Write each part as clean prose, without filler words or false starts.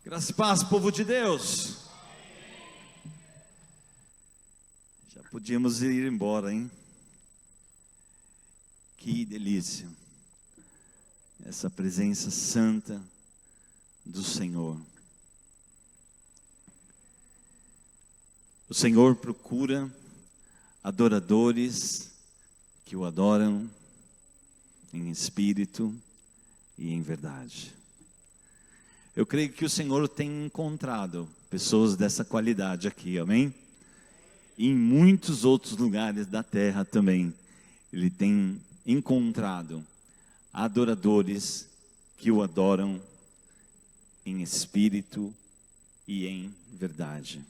Graça e paz, povo de Deus. Já podíamos ir embora, hein? Que delícia. Essa presença santa do Senhor. O Senhor procura adoradores que o adoram em espírito e em verdade. Eu creio que o Senhor tem encontrado pessoas dessa qualidade aqui, amém? E em muitos outros lugares da terra também, Ele tem encontrado adoradores que o adoram em espírito e em verdade.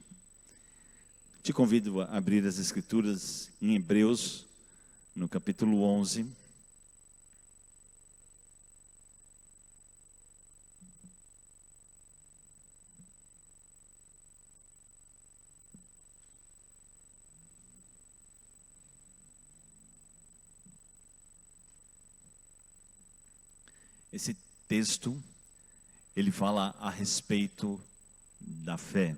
Te convido a abrir as Escrituras em Hebreus, no capítulo 11. Esse texto, ele fala a respeito da fé.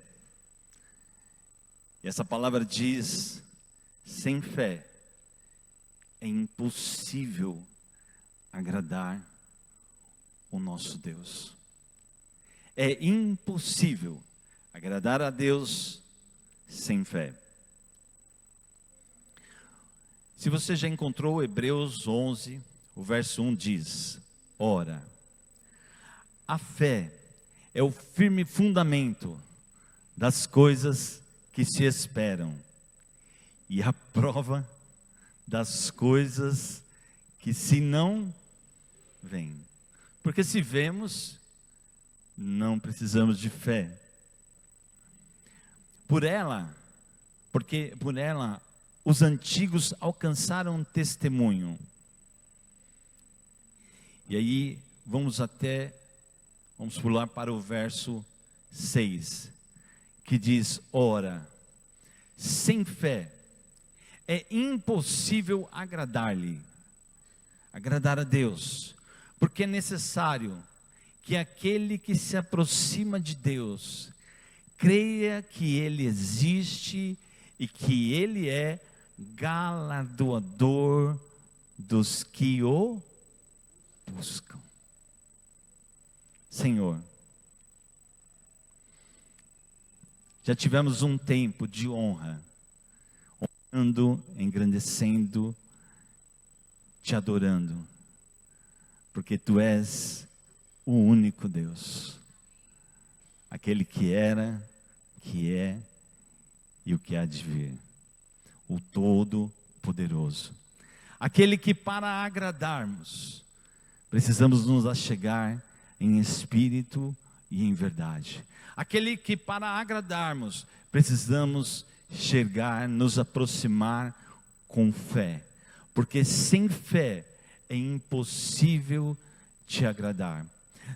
E essa palavra diz: sem fé é impossível agradar o nosso Deus. É impossível agradar a Deus sem fé. Se você já encontrou Hebreus 11, o verso 1 diz: ora, a fé é o firme fundamento das coisas que se esperam e a prova das coisas que se não veem. Porque se vemos, não precisamos de fé. Porque por ela os antigos alcançaram testemunho. E aí vamos pular para o verso 6, que diz: ora, sem fé é impossível agradar a Deus, porque é necessário que aquele que se aproxima de Deus creia que Ele existe e que Ele é galardoador dos que o buscam. Senhor, já tivemos um tempo de honra, honrando, engrandecendo, te adorando, porque Tu és o único Deus, aquele que era, que é e o que há de vir, o Todo-Poderoso, aquele que para agradarmos, precisamos nos achegar em espírito e em verdade. Aquele que para agradarmos, precisamos chegar, nos aproximar com fé. Porque sem fé é impossível te agradar.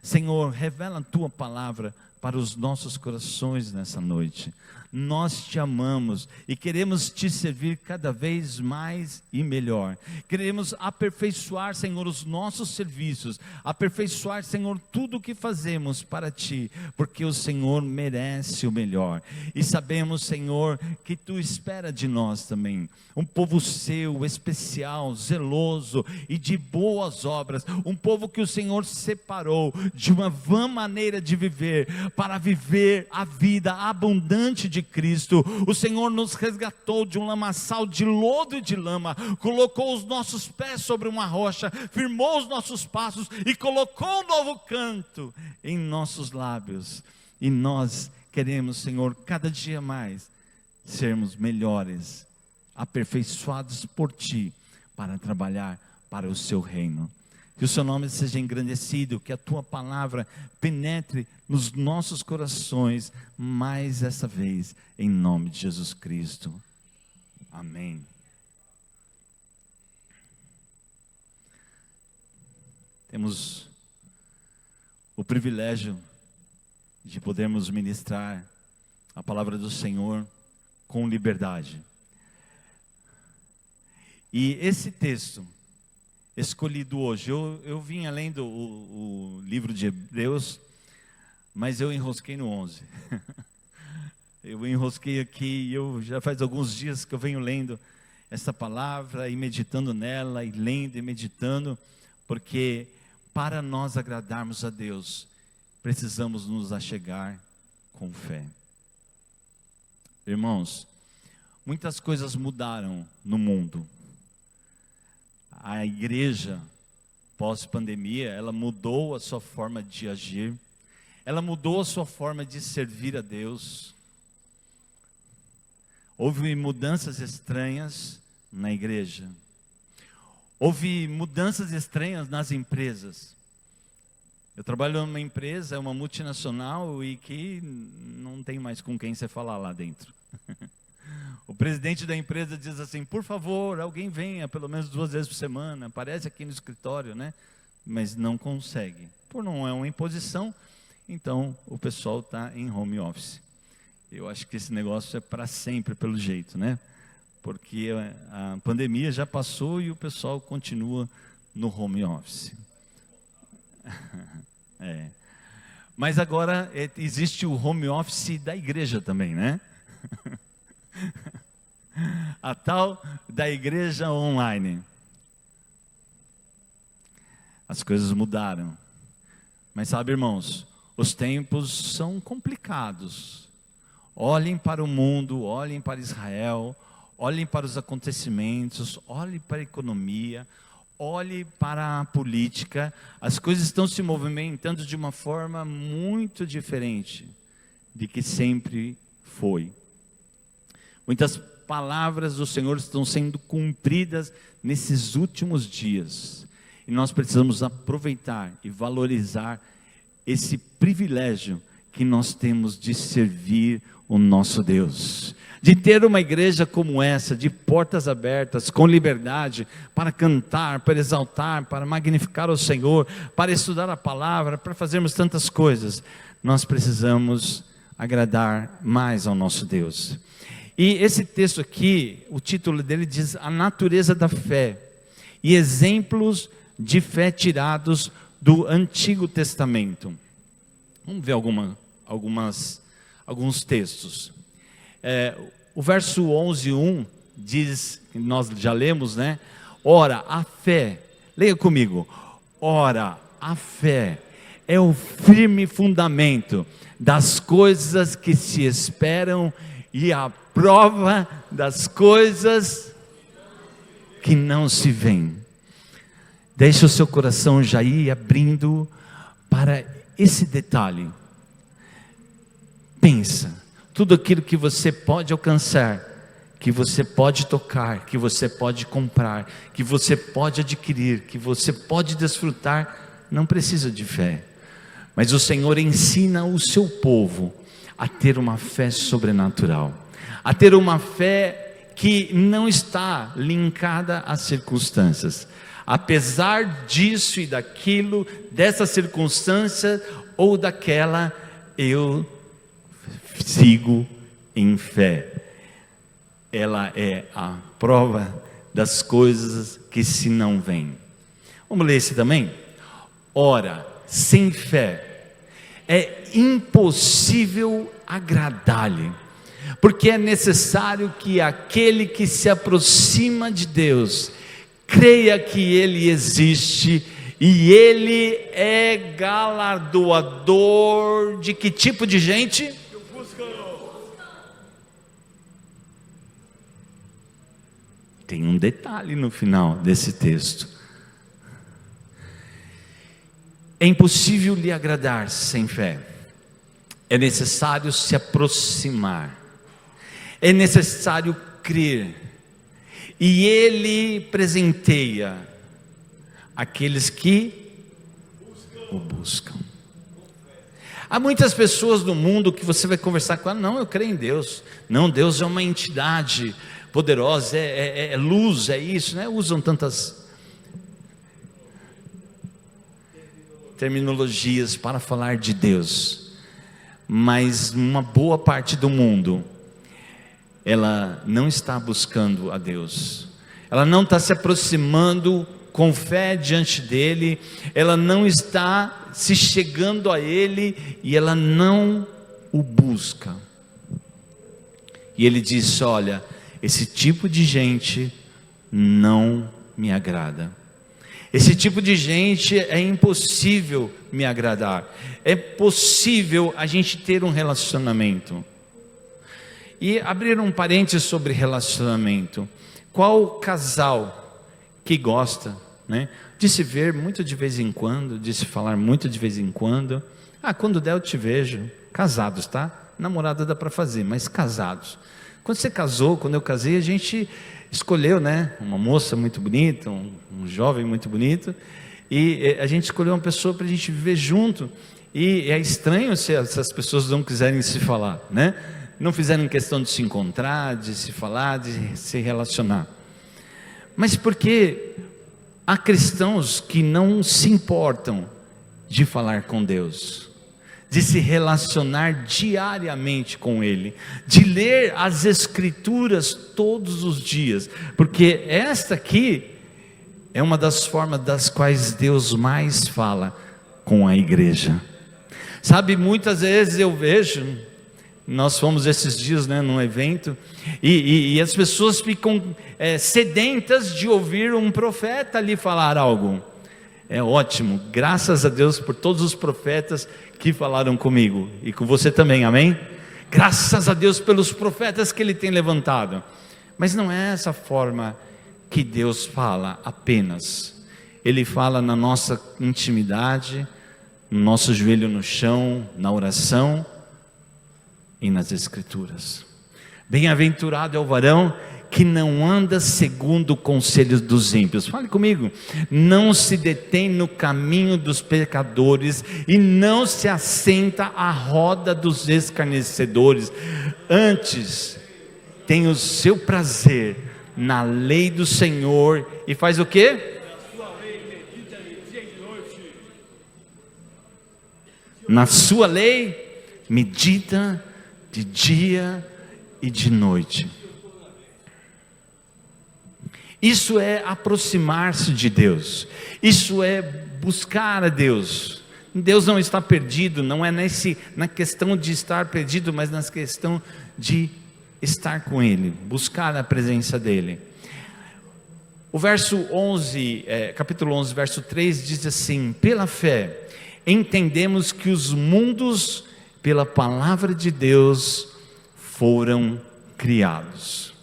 Senhor, revela a Tua palavra para os nossos corações nessa noite. Nós te amamos e queremos te servir cada vez mais e melhor. Queremos aperfeiçoar, Senhor, os nossos serviços, aperfeiçoar, Senhor, tudo o que fazemos para ti, porque o Senhor merece o melhor. E sabemos, Senhor, que Tu espera de nós também um povo seu, especial, zeloso e de boas obras, um povo que o Senhor separou de uma vã maneira de viver, para viver a vida abundante de Cristo. O Senhor nos resgatou de um lamaçal de lodo e de lama, colocou os nossos pés sobre uma rocha, firmou os nossos passos e colocou um novo canto em nossos lábios. E nós queremos, Senhor, cada dia mais sermos melhores, aperfeiçoados por Ti, para trabalhar para o Seu reino. Que o Seu nome seja engrandecido, que a Tua palavra penetre nos nossos corações, mais essa vez, em nome de Jesus Cristo. Amém. Temos o privilégio de podermos ministrar a palavra do Senhor com liberdade. E esse texto escolhido hoje, eu vinha lendo o livro de Hebreus, mas eu enrosquei no 11. Eu enrosquei aqui e eu já faz alguns dias que eu venho lendo essa palavra e meditando nela, e lendo e meditando, porque para nós agradarmos a Deus, precisamos nos achegar com fé. Irmãos, muitas coisas mudaram no mundo. A igreja, pós-pandemia, ela mudou a sua forma de agir, ela mudou a sua forma de servir a Deus. Houve mudanças estranhas na igreja. Houve mudanças estranhas nas empresas. Eu trabalho numa empresa, é uma multinacional, e que não tem mais com quem você falar lá dentro. O presidente da empresa diz assim: por favor, alguém venha pelo menos 2 vezes por semana, aparece aqui no escritório, né? Mas não consegue, por não é uma imposição. Então o pessoal está em home office. Eu acho que esse negócio é para sempre, pelo jeito, né? Porque a pandemia já passou e o pessoal continua no home office. Mas agora existe o home office da igreja também, né? A tal da igreja online. As coisas mudaram. Mas sabe, irmãos, os tempos são complicados. Olhem para o mundo, olhem para Israel, olhem para os acontecimentos, olhem para a economia, olhem para a política. As coisas estão se movimentando de uma forma muito diferente de que sempre foi. Muitas palavras do Senhor estão sendo cumpridas nesses últimos dias. E nós precisamos aproveitar e valorizar esse privilégio que nós temos de servir o nosso Deus. De ter uma igreja como essa, de portas abertas, com liberdade, para cantar, para exaltar, para magnificar o Senhor, para estudar a palavra, para fazermos tantas coisas. Nós precisamos agradar mais ao nosso Deus. E esse texto aqui, o título dele diz: a natureza da fé e exemplos de fé tirados do Antigo Testamento. Vamos ver alguns textos. O verso 11:1 diz, nós já lemos, né? Ora, a fé, leia comigo. Ora, a fé é o firme fundamento das coisas que se esperam e a prova das coisas que não se veem. Deixe o seu coração já ir abrindo para esse detalhe. Pensa, tudo aquilo que você pode alcançar, que você pode tocar, que você pode comprar, que você pode adquirir, que você pode desfrutar, não precisa de fé. Mas o Senhor ensina o seu povo a ter uma fé sobrenatural, a ter uma fé que não está linkada às circunstâncias. Apesar disso e daquilo, dessa circunstância ou daquela, eu sigo em fé. Ela é a prova das coisas que se não veem. Vamos ler esse também? Ora, sem fé é impossível agradar-lhe, porque é necessário que aquele que se aproxima de Deus creia que Ele existe e Ele é galardoador de que tipo de gente? Tem um detalhe no final desse texto. É impossível lhe agradar sem fé. É necessário se aproximar. É necessário crer. E Ele presenteia aqueles que o buscam. Há muitas pessoas no mundo que você vai conversar com ela: não, eu creio em Deus. Não, Deus é uma entidade poderosa, é luz, é isso, né? Usam tantas terminologias para falar de Deus. Mas uma boa parte do mundo, ela não está buscando a Deus, ela não está se aproximando com fé diante dele, ela não está se chegando a ele e ela não o busca. E ele diz: olha, esse tipo de gente não me agrada. Esse tipo de gente é impossível me agradar. É possível a gente ter um relacionamento. E abrir um parênteses sobre relacionamento. Qual casal que gosta, né, de se ver muito de vez em quando, de se falar muito de vez em quando? Quando der eu te vejo. Casados, tá? Namorada dá para fazer, mas casados. Quando você casou, quando eu casei, a gente escolheu, né, uma moça muito bonita, um jovem muito bonito, e a gente escolheu uma pessoa para a gente viver junto. E é estranho se as pessoas não quiserem se falar, né? Não fizeram questão de se encontrar, de se falar, de se relacionar. Mas porque há cristãos que não se importam de falar com Deus, de se relacionar diariamente com Ele, de ler as Escrituras todos os dias, porque esta aqui é uma das formas das quais Deus mais fala com a igreja. Sabe, muitas vezes eu vejo, nós fomos esses dias, né, num evento, e as pessoas ficam sedentas de ouvir um profeta ali falar algo. É ótimo, graças a Deus por todos os profetas que falaram comigo, e com você também, amém? Graças a Deus pelos profetas que Ele tem levantado. Mas não é essa forma que Deus fala apenas. Ele fala na nossa intimidade, no nosso joelho no chão, na oração e nas Escrituras. Bem-aventurado é o varão que não anda segundo o conselho dos ímpios. Fale comigo. Não se detém no caminho dos pecadores e não se assenta à roda dos escarnecedores. Antes tem o seu prazer na lei do Senhor e faz o quê? Na sua lei medita de dia e de noite. Isso é aproximar-se de Deus, isso é buscar a Deus. Deus não está perdido, não é na questão de estar perdido, mas na questão de estar com Ele, buscar a presença dEle. O verso 11, capítulo 11, verso 3 diz assim: pela fé entendemos que os mundos pela palavra de Deus foram criados.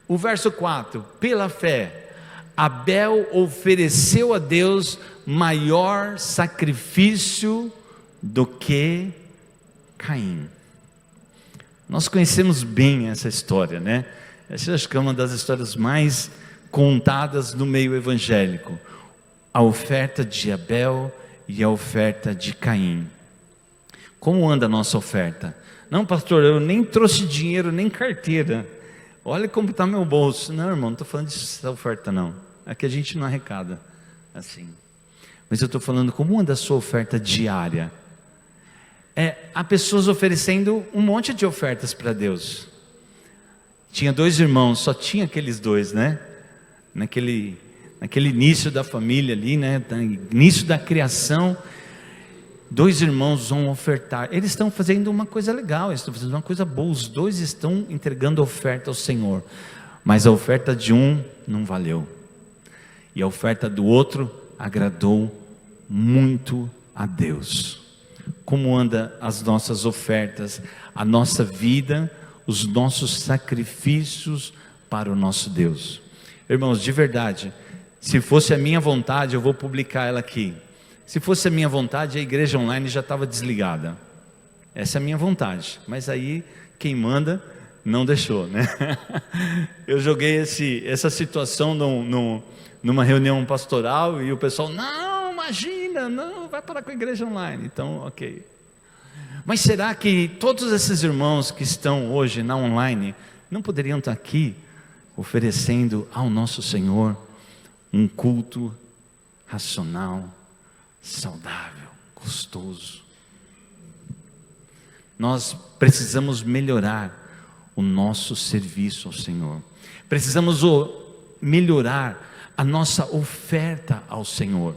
O verso 4, pela fé, Abel ofereceu a Deus maior sacrifício do que Caim. Nós conhecemos bem essa história, né? Essa acho que é uma das histórias mais contadas no meio evangélico. A oferta de Abel e a oferta de Caim. Como anda a nossa oferta? Não, pastor, eu nem trouxe dinheiro, nem carteira. Olha como está meu bolso. Não, irmão, não estou falando dessa oferta não. Aqui a gente não arrecada assim. Mas eu estou falando como anda a sua oferta diária. Há pessoas oferecendo um monte de ofertas para Deus. Tinha 2 irmãos, só tinha aqueles 2, né? Naquele início da família ali, né? Início da criação. 2 irmãos vão ofertar. Eles estão fazendo uma coisa legal, eles estão fazendo uma coisa boa. Os 2 estão entregando oferta ao Senhor. Mas a oferta de um não valeu. E a oferta do outro agradou muito a Deus. Como anda as nossas ofertas, a nossa vida, os nossos sacrifícios para o nosso Deus? Irmãos, de verdade, se fosse a minha vontade, eu vou publicar ela aqui. Se fosse a minha vontade, a igreja online já estava desligada. Essa é a minha vontade. Mas aí, quem manda, não deixou, né? Eu joguei essa situação numa reunião pastoral e o pessoal, não, imagina, não, vai parar com a igreja online. Então, ok. Mas será que todos esses irmãos que estão hoje na online, não poderiam estar aqui, oferecendo ao nosso Senhor um culto racional, saudável, gostoso? Nós precisamos melhorar o nosso serviço ao Senhor. Precisamos melhorar a nossa oferta ao Senhor.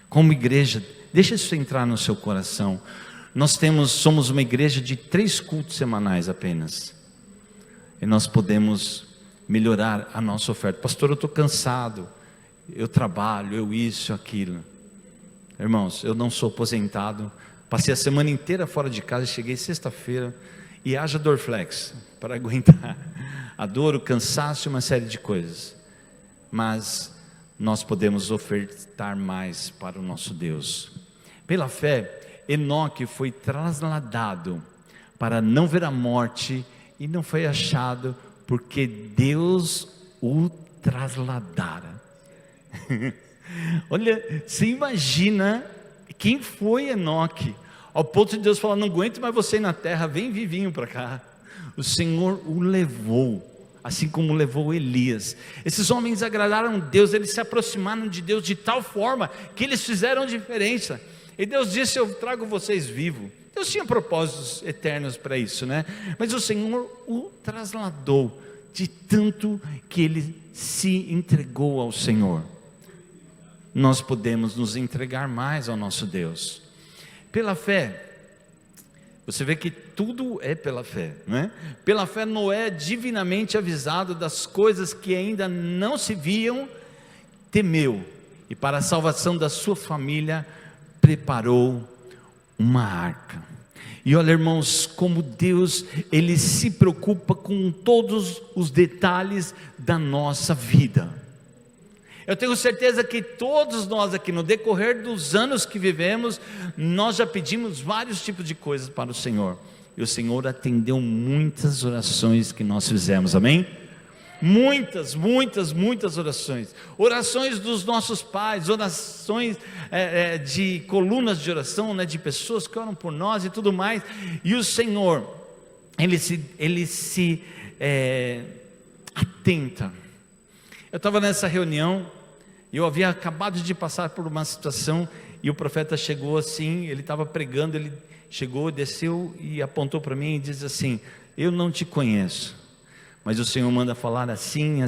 Como igreja, deixa isso entrar no seu coração. Somos uma igreja de 3 cultos semanais apenas. E nós podemos melhorar a nossa oferta. Pastor, eu estou cansado, eu trabalho, eu isso, aquilo. Irmãos, eu não sou aposentado, passei a semana inteira fora de casa, cheguei sexta-feira e haja Dorflex para aguentar a dor, o cansaço e uma série de coisas. Mas nós podemos ofertar mais para o nosso Deus. Pela fé, Enoque foi trasladado para não ver a morte e não foi achado porque Deus o trasladara. Olha, você imagina quem foi Enoque, ao ponto de Deus falar: não aguento mais você na terra, vem vivinho para cá. O Senhor o levou, assim como levou Elias. Esses homens agradaram a Deus, eles se aproximaram de Deus de tal forma que eles fizeram diferença. E Deus disse: eu trago vocês vivos. Deus tinha propósitos eternos para isso, né? Mas o Senhor o trasladou, de tanto que ele se entregou ao Senhor. Nós podemos nos entregar mais ao nosso Deus. Pela fé, você vê que tudo é pela fé, não é? Pela fé, Noé, divinamente avisado das coisas que ainda não se viam, temeu, e para a salvação da sua família, preparou uma arca. E olha, irmãos, como Deus, Ele se preocupa com todos os detalhes da nossa vida. Eu tenho certeza que todos nós aqui, no decorrer dos anos que vivemos, nós já pedimos vários tipos de coisas para o Senhor, e o Senhor atendeu muitas orações que nós fizemos, amém? Muitas orações dos nossos pais, orações de colunas de oração, né, de pessoas que oram por nós e tudo mais, e o Senhor, Ele se atenta. Eu estava nessa reunião, e eu havia acabado de passar por uma situação, e o profeta chegou assim, ele estava pregando, ele chegou, desceu e apontou para mim e diz assim: eu não te conheço, mas o Senhor manda falar assim,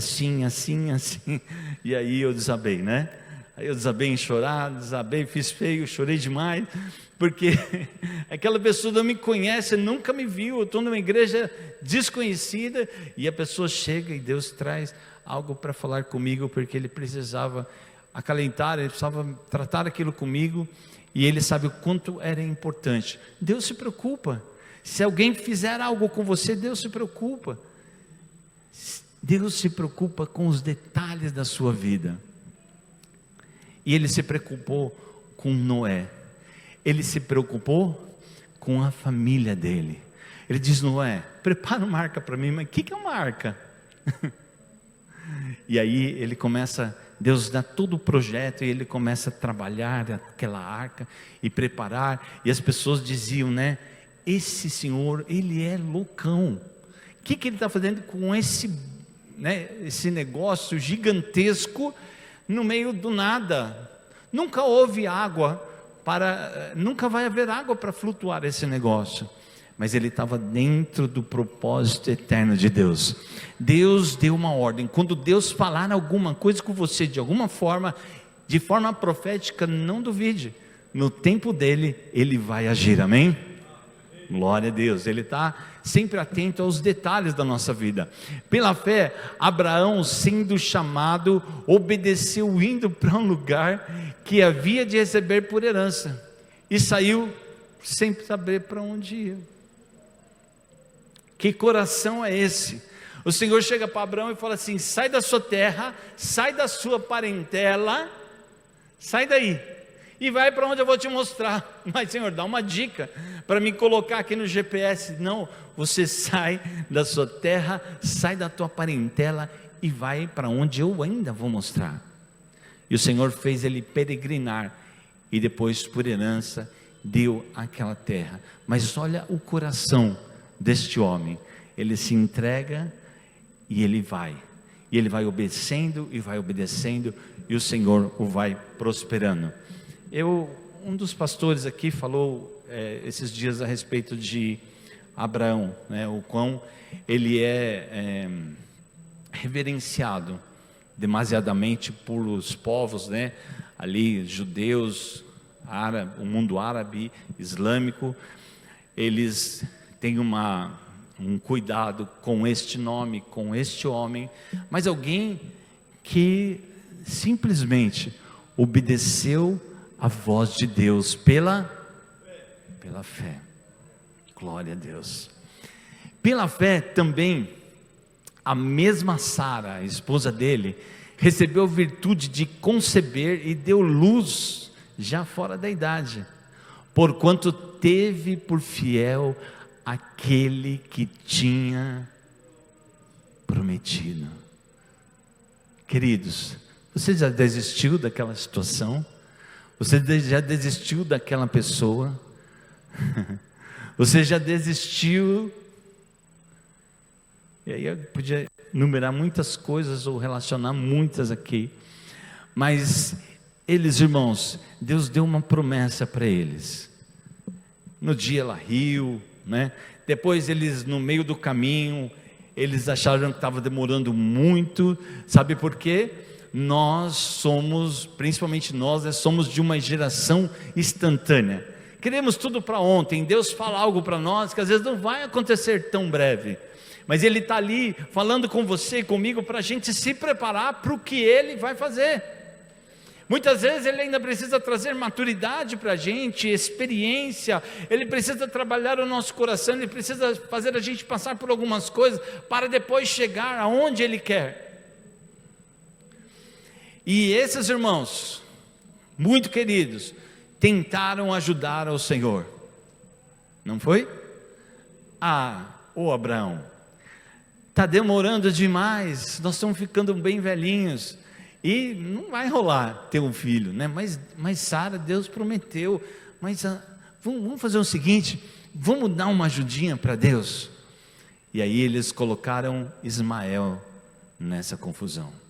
e aí eu desabei, né? Aí eu desabei em chorar, fiz feio, chorei demais, porque aquela pessoa não me conhece, nunca me viu, eu estou numa igreja desconhecida, e a pessoa chega e Deus traz algo para falar comigo, porque Ele precisava acalentar, Ele precisava tratar aquilo comigo, e Ele sabe o quanto era importante. Deus se preocupa, se alguém fizer algo com você, Deus se preocupa. Deus se preocupa com os detalhes da sua vida, e Ele se preocupou com Noé, Ele se preocupou com a família dele. Ele diz: Noé, prepara uma arca para mim. Mas o que é uma arca? E aí ele começa, Deus dá todo o projeto, e ele começa a trabalhar aquela arca e preparar, e as pessoas diziam, né, esse senhor, ele é loucão, o que ele está fazendo com esse negócio gigantesco no meio do nada? Nunca houve água, nunca vai haver água para flutuar esse negócio. Mas ele estava dentro do propósito eterno de Deus. Deus deu uma ordem. Quando Deus falar alguma coisa com você, de alguma forma, de forma profética, não duvide, no tempo dele, ele vai agir, amém? Glória a Deus, Ele está sempre atento aos detalhes da nossa vida. Pela fé, Abraão, sendo chamado, obedeceu, indo para um lugar que havia de receber por herança, e saiu sem saber para onde ia. Que coração é esse? O Senhor chega para Abraão e fala assim: sai da sua terra, sai da sua parentela, sai daí, e vai para onde eu vou te mostrar. Mas Senhor, dá uma dica para me colocar aqui no GPS. Não, você sai da sua terra, sai da tua parentela e vai para onde eu ainda vou mostrar. E o Senhor fez ele peregrinar, e depois por herança deu aquela terra. Mas olha o coração deste homem, ele se entrega e ele vai obedecendo e vai obedecendo, e o Senhor o vai prosperando. Um dos pastores aqui falou esses dias a respeito de Abraão, né, o quão ele é reverenciado demasiadamente por os povos, né? Ali, judeus, o mundo árabe, islâmico, eles têm um cuidado com este nome, com este homem, mas alguém que simplesmente obedeceu a voz de Deus pela fé. Glória a Deus. Pela fé também, a mesma Sara, a esposa dele, recebeu virtude de conceber e deu luz, já fora da idade, porquanto teve por fiel aquele que tinha prometido. Queridos, você já desistiu daquela situação? Você já desistiu daquela pessoa? Você já desistiu? E aí eu podia enumerar muitas coisas ou relacionar muitas aqui, mas eles, irmãos, Deus deu uma promessa para eles. No dia ela riu, né? Depois eles, no meio do caminho, eles acharam que estava demorando muito. Sabe por quê? Nós somos, principalmente nós, somos de uma geração instantânea. Queremos tudo para ontem. Deus fala algo para nós que às vezes não vai acontecer tão breve, mas Ele está ali falando com você e comigo para a gente se preparar para o que Ele vai fazer. Muitas vezes Ele ainda precisa trazer maturidade para a gente, experiência. Ele precisa trabalhar o nosso coração, Ele precisa fazer a gente passar por algumas coisas para depois chegar aonde Ele quer. E esses irmãos, muito queridos, tentaram ajudar ao Senhor, não foi? Abraão, está demorando demais, nós estamos ficando bem velhinhos, e não vai rolar ter um filho, né? Mas Sara, Deus prometeu, mas vamos fazer o seguinte, vamos dar uma ajudinha para Deus. E aí eles colocaram Ismael nessa confusão.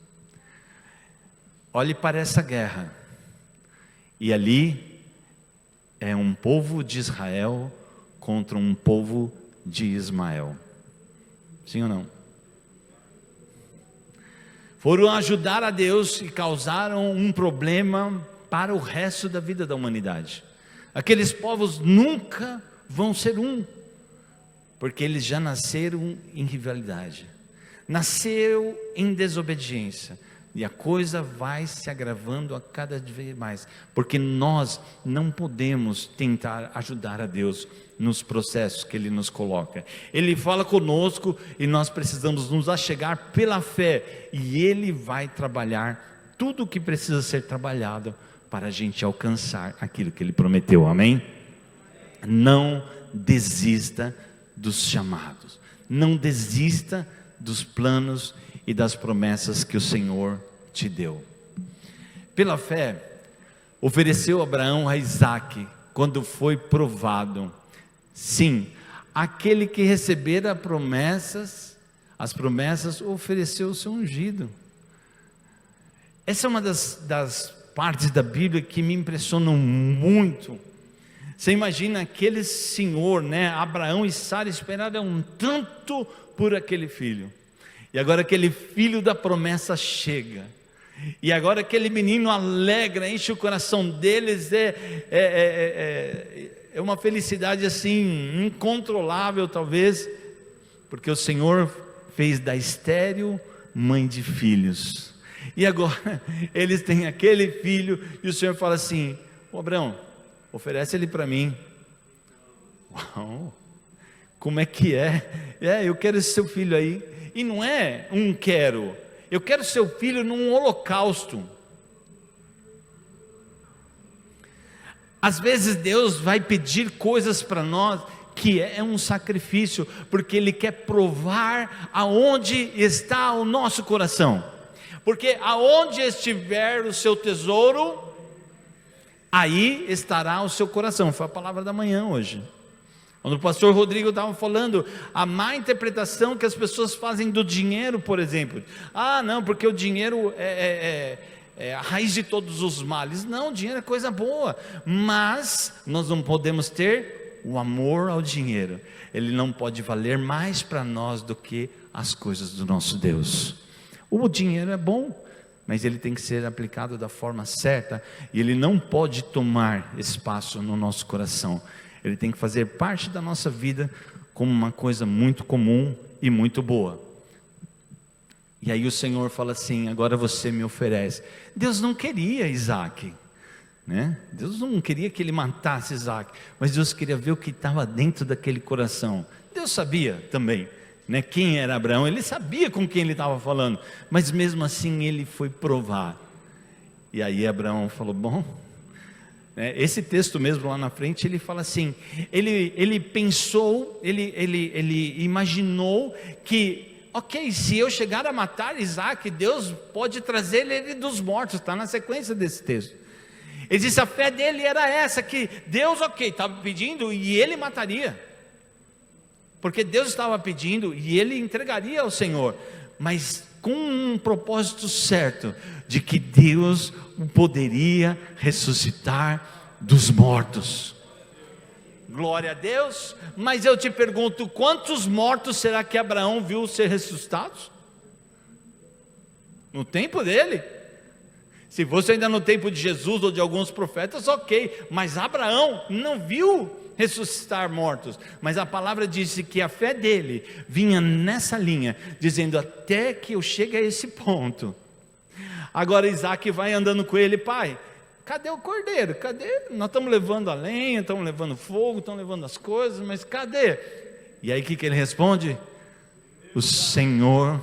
Olhe para essa guerra, e ali é um povo de Israel contra um povo de Ismael, sim ou não? Foram ajudar a Deus e causaram um problema para o resto da vida da humanidade. Aqueles povos nunca vão ser um, porque eles já nasceram em rivalidade, nasceu em desobediência, e a coisa vai se agravando a cada vez mais, porque nós não podemos tentar ajudar a Deus nos processos que Ele nos coloca. Ele fala conosco e nós precisamos nos achegar pela fé, e Ele vai trabalhar tudo o que precisa ser trabalhado para a gente alcançar aquilo que Ele prometeu, amém? Não desista dos chamados, não desista dos planos e das promessas que o Senhor te deu. Pela fé, ofereceu Abraão a Isaque, quando foi provado. Sim, aquele que recebera as promessas, ofereceu o seu ungido. Essa é uma das partes da Bíblia que me impressionam muito. Você imagina aquele senhor, né? Abraão e Sara esperaram tanto por aquele filho, e agora aquele filho da promessa chega, e agora aquele menino alegra, enche o coração deles, é uma felicidade assim, incontrolável talvez, porque o Senhor fez da estéril mãe de filhos, e agora eles têm aquele filho, e o Senhor fala assim: Abraão, oferece ele para mim. Uau, como é que é? Eu quero esse seu filho aí, e não é eu quero seu filho num holocausto. Às vezes Deus vai pedir coisas para nós que é um sacrifício, porque Ele quer provar aonde está o nosso coração, porque aonde estiver o seu tesouro, aí estará o seu coração. Foi a palavra da manhã hoje, quando o pastor Rodrigo estava falando, a má interpretação que as pessoas fazem do dinheiro, por exemplo. Não, porque o dinheiro é a raiz de todos os males. Não, o dinheiro é coisa boa, mas nós não podemos ter o amor ao dinheiro. Ele não pode valer mais para nós do que as coisas do nosso Deus. O dinheiro é bom, mas ele tem que ser aplicado da forma certa, e ele não pode tomar espaço no nosso coração. Ele tem que fazer parte da nossa vida como uma coisa muito comum e muito boa. E aí o Senhor fala assim: agora você me oferece. Deus não queria Isaac, né? Deus não queria que ele matasse Isaac, mas Deus queria ver o que estava dentro daquele coração. Deus sabia também, né, quem era Abraão. Ele sabia com quem ele estava falando, mas mesmo assim ele foi provar. E aí Abraão falou: bom, esse texto mesmo lá na frente, ele fala assim, ele pensou, ele imaginou que, ok, se eu chegar a matar Isaac, Deus pode trazer ele dos mortos. Está na sequência desse texto. Ele disse: a fé dele era essa, que Deus, ok, estava pedindo e ele mataria, porque Deus estava pedindo e ele entregaria ao Senhor, mas com um propósito certo, de que Deus o poderia ressuscitar dos mortos. Glória a Deus. Mas eu te pergunto, quantos mortos será que Abraão viu ser ressuscitados? No tempo dele? Se fosse ainda no tempo de Jesus ou de alguns profetas, ok, mas Abraão não viu ressuscitar mortos, mas a palavra disse que a fé dele vinha nessa linha, dizendo: até que eu chegue a esse ponto. Agora Isaac vai andando com ele: pai, cadê o cordeiro? Cadê? Nós estamos levando a lenha, estamos levando fogo, estamos levando as coisas, mas cadê? E aí o que ele responde? O Senhor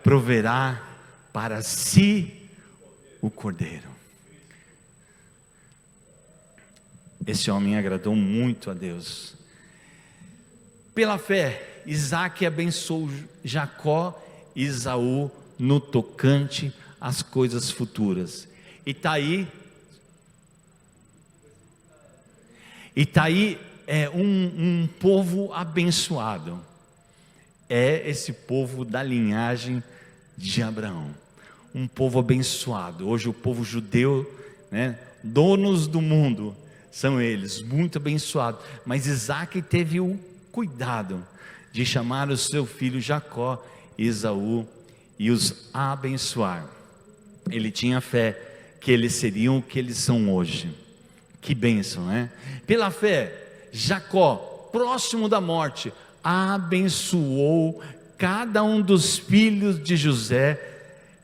proverá para si o cordeiro. Esse homem agradou muito a Deus. Pela fé, Isaac abençoou Jacó e Esaú no tocante às coisas futuras. E está aí um povo abençoado. É esse povo da linhagem de Abraão, um povo abençoado. Hoje o povo judeu, né, donos do mundo, são eles, muito abençoados. Mas Isaac teve o cuidado de chamar o seu filho Jacó e Esaú e os abençoar. Ele tinha fé que eles seriam o que eles são hoje. Que bênção, né? Pela fé, Jacó, próximo da morte, abençoou cada um dos filhos de José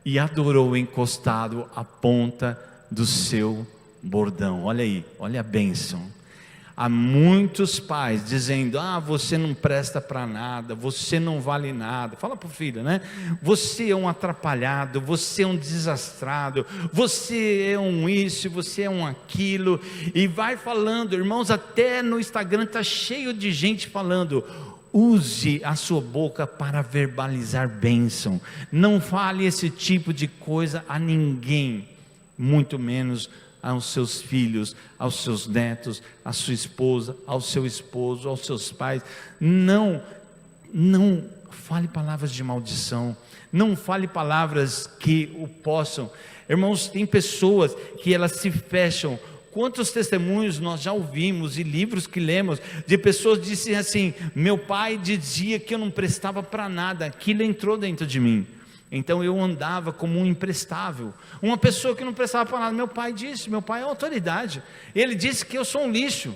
e adorou encostado à ponta do seu bordão. Olha aí, olha a bênção. Há muitos pais dizendo: você não presta para nada, você não vale nada. Fala para o filho, né? Você é um atrapalhado, você é um desastrado, você é um isso, você é um aquilo. E vai falando, irmãos, até no Instagram está cheio de gente falando: use a sua boca para verbalizar bênção. Não fale esse tipo de coisa a ninguém, muito menos aos seus filhos, aos seus netos, à sua esposa, ao seu esposo, aos seus pais. Não fale palavras de maldição, não fale palavras que o possam. Irmãos, tem pessoas que elas se fecham. Quantos testemunhos nós já ouvimos e livros que lemos de pessoas que dizem assim: meu pai dizia que eu não prestava para nada, aquilo entrou dentro de mim, então eu andava como um imprestável, uma pessoa que não prestava para nada. Meu pai disse, meu pai é autoridade, ele disse que eu sou um lixo,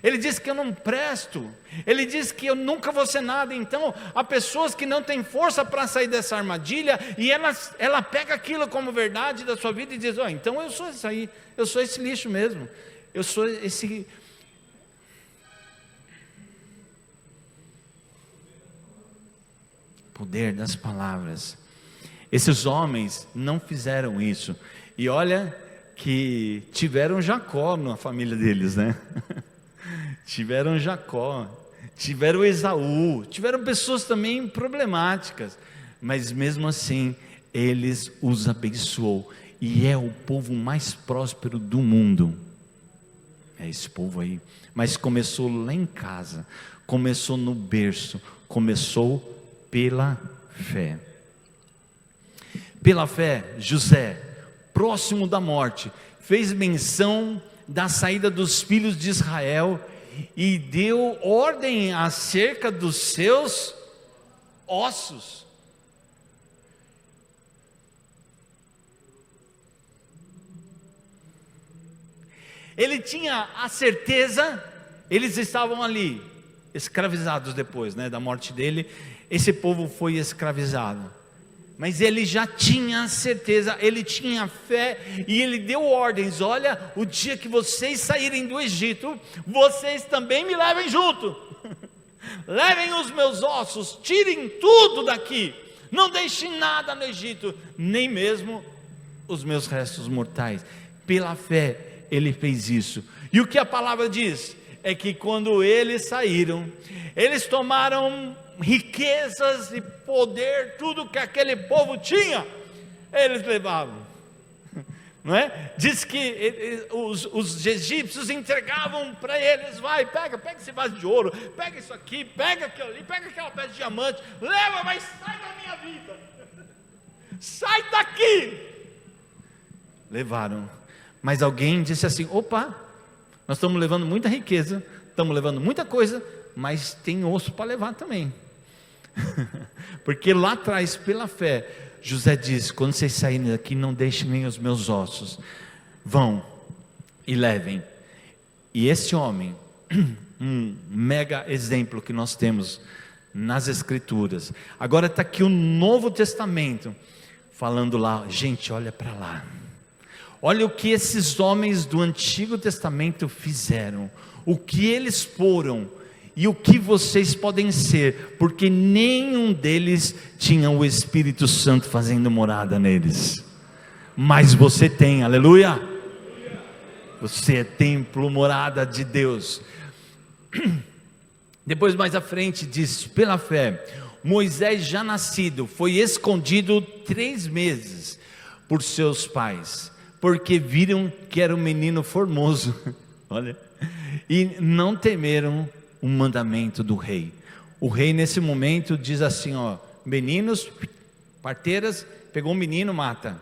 ele disse que eu não presto, ele disse que eu nunca vou ser nada. Então há pessoas que não têm força para sair dessa armadilha, e ela pega aquilo como verdade da sua vida e diz: então eu sou isso aí, eu sou esse lixo mesmo, eu sou esse. Poder das palavras. Esses homens não fizeram isso, e olha que tiveram Jacó na família deles, né? Tiveram Jacó, tiveram Esaú, tiveram pessoas também problemáticas, mas mesmo assim eles os abençoou, e é o povo mais próspero do mundo, é esse povo aí. Mas começou lá em casa, começou no berço, começou pela fé. Pela fé, José, próximo da morte, fez menção da saída dos filhos de Israel e deu ordem acerca dos seus ossos. Ele tinha a certeza, eles estavam ali, escravizados depois, da morte dele, esse povo foi escravizado. Mas ele já tinha certeza, ele tinha fé, e ele deu ordens: olha, o dia que vocês saírem do Egito, vocês também me levem junto, levem os meus ossos, tirem tudo daqui, não deixem nada no Egito, nem mesmo os meus restos mortais. Pela fé ele fez isso, e o que a palavra diz, é que quando eles saíram, eles tomaram riquezas e poder, tudo que aquele povo tinha, eles levavam, não é? Diz que os egípcios entregavam para eles: vai, pega esse vaso de ouro, pega isso aqui, pega aquilo ali, pega aquela peça de diamante, leva, mas sai da minha vida, sai daqui. Levaram, mas alguém disse assim: opa, nós estamos levando muita riqueza, estamos levando muita coisa, mas tem osso para levar também. Porque lá atrás, pela fé, José disse: quando vocês saírem daqui, não deixem nem os meus ossos, vão e levem. E esse homem, um mega exemplo que nós temos nas Escrituras. Agora está aqui o Novo Testamento falando lá: gente, olha para lá, olha o que esses homens do Antigo Testamento fizeram, o que eles foram e o que vocês podem ser, porque nenhum deles tinha o Espírito Santo fazendo morada neles, mas você tem, aleluia, você é templo, morada de Deus. Depois mais à frente diz: pela fé, Moisés já nascido, foi escondido 3 meses por seus pais, porque viram que era um menino formoso, olha, e não temeram o mandamento do rei. O rei nesse momento diz assim: ó, meninos, parteiras, pegou um menino, mata,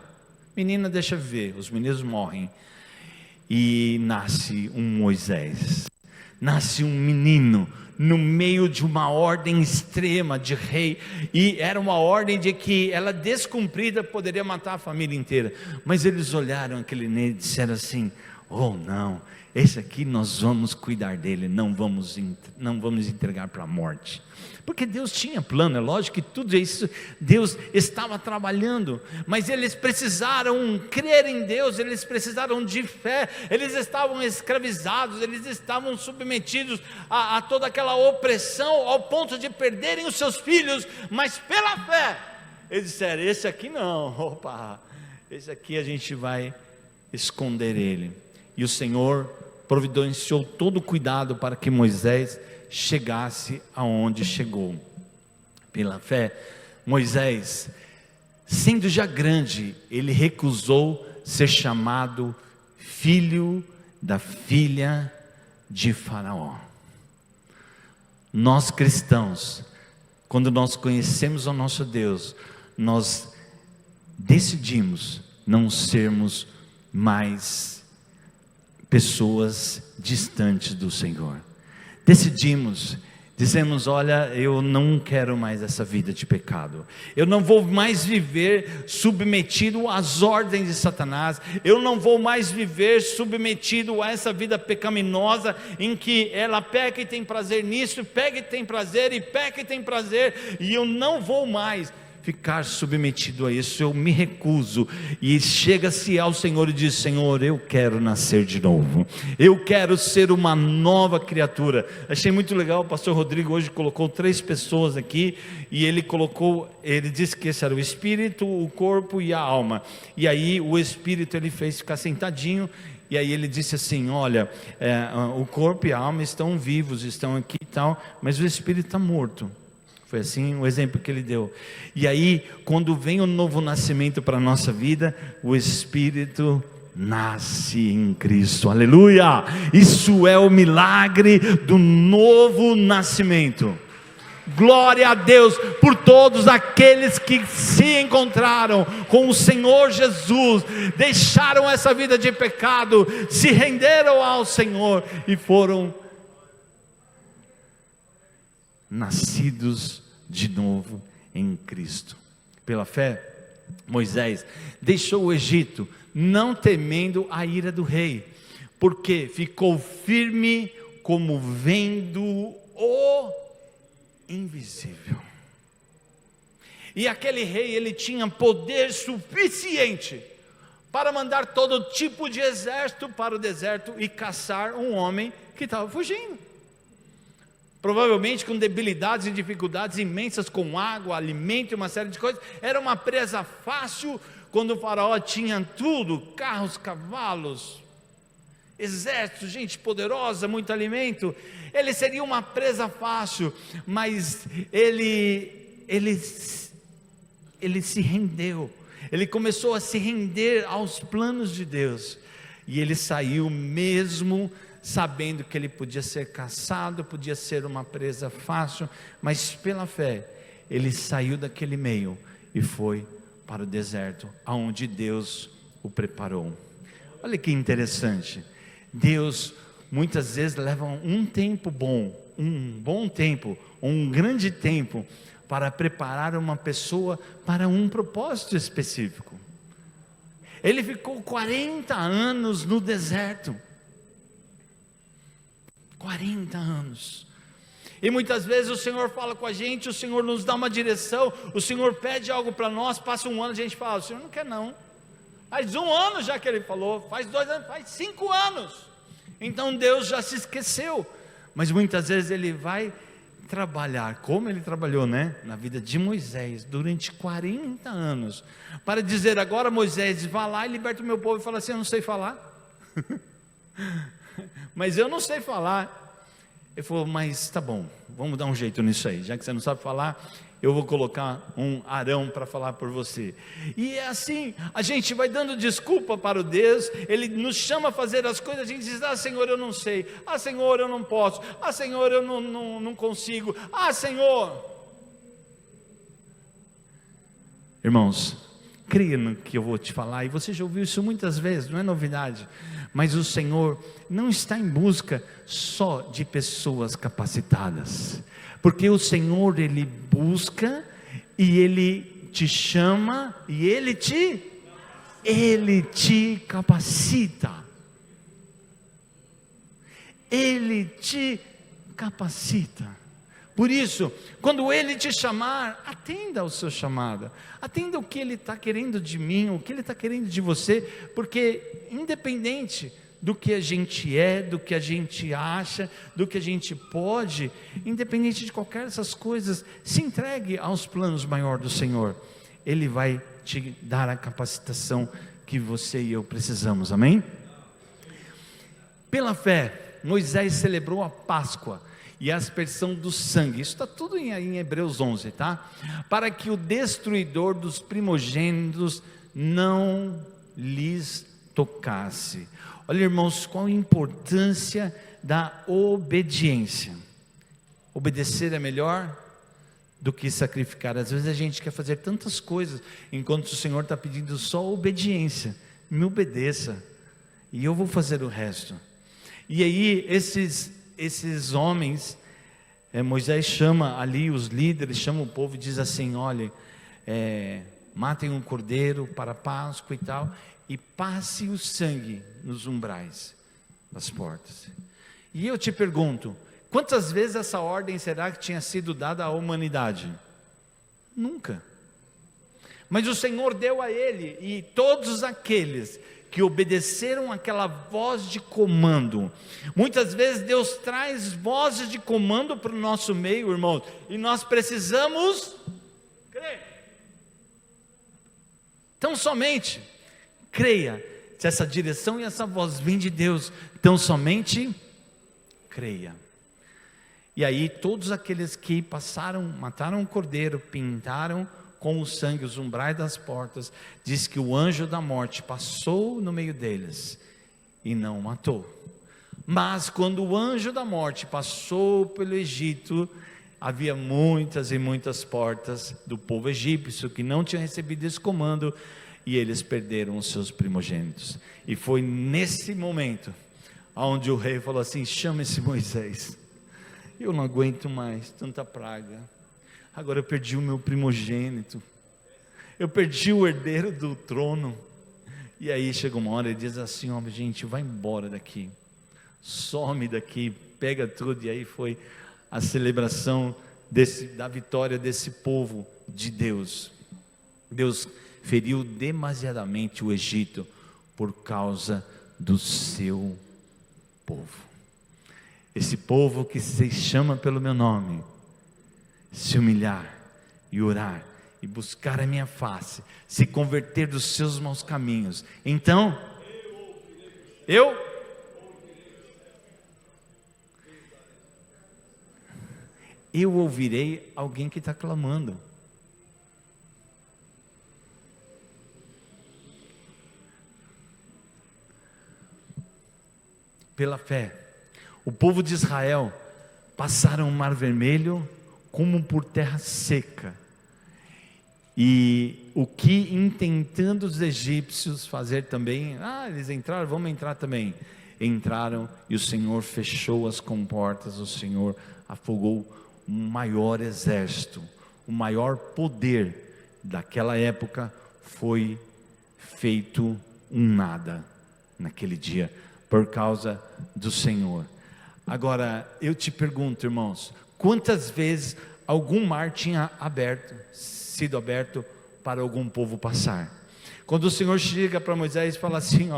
menina deixa viver, os meninos morrem, e nasce um Moisés, nasce um menino, no meio de uma ordem extrema de rei, e era uma ordem de que ela descumprida poderia matar a família inteira, mas eles olharam aquele neném e disseram assim: oh não, esse aqui nós vamos cuidar dele, não vamos entregar para a morte, porque Deus tinha plano. É lógico que tudo isso Deus estava trabalhando, mas eles precisaram crer em Deus, eles precisaram de fé, eles estavam escravizados, eles estavam submetidos a toda aquela opressão, ao ponto de perderem os seus filhos, mas pela fé, eles disseram: esse aqui não, opa, esse aqui a gente vai esconder ele. E o Senhor providenciou todo o cuidado para que Moisés chegasse aonde chegou. Pela fé, Moisés, sendo já grande, ele recusou ser chamado filho da filha de Faraó. Nós cristãos, quando nós conhecemos o nosso Deus, nós decidimos não sermos mais pessoas distantes do Senhor. Dizemos: olha, eu não quero mais essa vida de pecado, eu não vou mais viver submetido às ordens de Satanás, eu não vou mais viver submetido a essa vida pecaminosa, em que ela peca e tem prazer nisso, pega e tem prazer, e peca e tem prazer, e eu não vou mais ficar submetido a isso, eu me recuso. E chega-se ao Senhor e diz: Senhor, eu quero nascer de novo, eu quero ser uma nova criatura. Achei muito legal, o pastor Rodrigo hoje colocou 3 pessoas aqui, e ele disse que esse era o espírito, o corpo e a alma, e aí o espírito ele fez ficar sentadinho, e aí ele disse assim: olha, o corpo e a alma estão vivos, estão aqui e tal, mas o espírito está morto. Foi assim o exemplo que ele deu. E aí, quando vem o novo nascimento para a nossa vida, o Espírito nasce em Cristo, aleluia! Isso é o milagre do novo nascimento. Glória a Deus por todos aqueles que se encontraram com o Senhor Jesus, deixaram essa vida de pecado, se renderam ao Senhor e foram nascidos de novo em Cristo. Pela fé, Moisés deixou o Egito, não temendo a ira do rei, porque ficou firme como vendo o invisível. E aquele rei, ele tinha poder suficiente para mandar todo tipo de exército para o deserto e caçar um homem que estava fugindo. Provavelmente com debilidades e dificuldades imensas, com água, alimento e uma série de coisas. Era uma presa fácil quando o faraó tinha tudo, carros, cavalos, exército, gente poderosa, muito alimento. Ele seria uma presa fácil, mas ele se rendeu. Ele começou a se render aos planos de Deus, e ele saiu mesmo sabendo que ele podia ser caçado, podia ser uma presa fácil, mas pela fé, ele saiu daquele meio e foi para o deserto, aonde Deus o preparou. Olha que interessante, Deus muitas vezes leva um tempo bom, um bom tempo, um grande tempo, para preparar uma pessoa para um propósito específico. Ele ficou 40 anos no deserto, 40 anos, e muitas vezes o Senhor fala com a gente, o Senhor nos dá uma direção, o Senhor pede algo para nós, passa um ano, a gente fala, o Senhor não quer não, faz um ano já que Ele falou, faz 2 anos, faz 5 anos, então Deus já se esqueceu, mas muitas vezes Ele vai trabalhar, como Ele trabalhou, na vida de Moisés, durante 40 anos, para dizer, agora Moisés, vá lá e liberta o meu povo, e fala assim, eu não sei falar, mas eu não sei falar. Ele falou, mas tá bom, vamos dar um jeito nisso aí, já que você não sabe falar, eu vou colocar um Arão para falar por você. E é assim, a gente vai dando desculpa para o Deus, Ele nos chama a fazer as coisas, a gente diz, Senhor, eu não sei, Senhor, eu não posso, Senhor, eu não consigo, Senhor. Irmãos, creia no que eu vou te falar, e você já ouviu isso muitas vezes, não é novidade, mas o Senhor não está em busca só de pessoas capacitadas, porque o Senhor, Ele busca, e Ele te chama, e Ele te capacita, Ele te capacita. Por isso, quando Ele te chamar, atenda ao seu chamado, atenda o que Ele está querendo de mim, o que Ele está querendo de você, porque independente do que a gente é, do que a gente acha, do que a gente pode, independente de qualquer dessas coisas, se entregue aos planos maiores do Senhor, Ele vai te dar a capacitação que você e eu precisamos, amém? Pela fé, Moisés celebrou a Páscoa e a aspersão do sangue, isso está tudo em Hebreus 11, tá? Para que o destruidor dos primogênitos não lhes tocasse. Olha, irmãos, qual a importância da obediência. Obedecer é melhor do que sacrificar. Às vezes a gente quer fazer tantas coisas, enquanto o Senhor está pedindo só obediência. Me obedeça, e eu vou fazer o resto. E aí esses homens, Moisés chama ali os líderes, chama o povo e diz assim, olha, matem um cordeiro para a Páscoa e tal, e passe o sangue nos umbrais das portas. E eu te pergunto, quantas vezes essa ordem será que tinha sido dada à humanidade? Nunca. Mas o Senhor deu a ele, e todos aqueles que obedeceram aquela voz de comando. Muitas vezes Deus traz vozes de comando para o nosso meio, irmãos, e nós precisamos crer. Então somente creia, se essa direção e essa voz vem de Deus, então somente creia. E aí todos aqueles que mataram o cordeiro, pintaram com o sangue os umbrais das portas, diz que o anjo da morte passou no meio deles e não matou. Mas quando o anjo da morte passou pelo Egito, havia muitas e muitas portas do povo egípcio que não tinham recebido esse comando, e eles perderam os seus primogênitos. E foi nesse momento onde o rei falou assim, chama esse Moisés, eu não aguento mais tanta praga. Agora eu perdi o meu primogênito, eu perdi o herdeiro do trono, E aí chega uma hora e diz assim: ó, gente, vai embora daqui, some daqui, pega tudo. E aí foi a celebração da vitória desse povo de Deus. Deus feriu demasiadamente o Egito por causa do seu povo. Esse povo que se chama pelo meu nome, se humilhar e orar e buscar a minha face, se converter dos seus maus caminhos, então eu ouvirei alguém que está clamando. Pela fé, o povo de Israel passaram o Mar Vermelho como por terra seca. E o que intentando os egípcios fazer também, eles entraram, vamos entrar também. Entraram e o Senhor fechou as comportas, o Senhor afogou um maior exército, o maior poder daquela época foi feito um nada naquele dia, por causa do Senhor. Agora, eu te pergunto, irmãos, quantas vezes algum mar tinha sido aberto para algum povo passar? Quando o Senhor chega para Moisés e fala assim,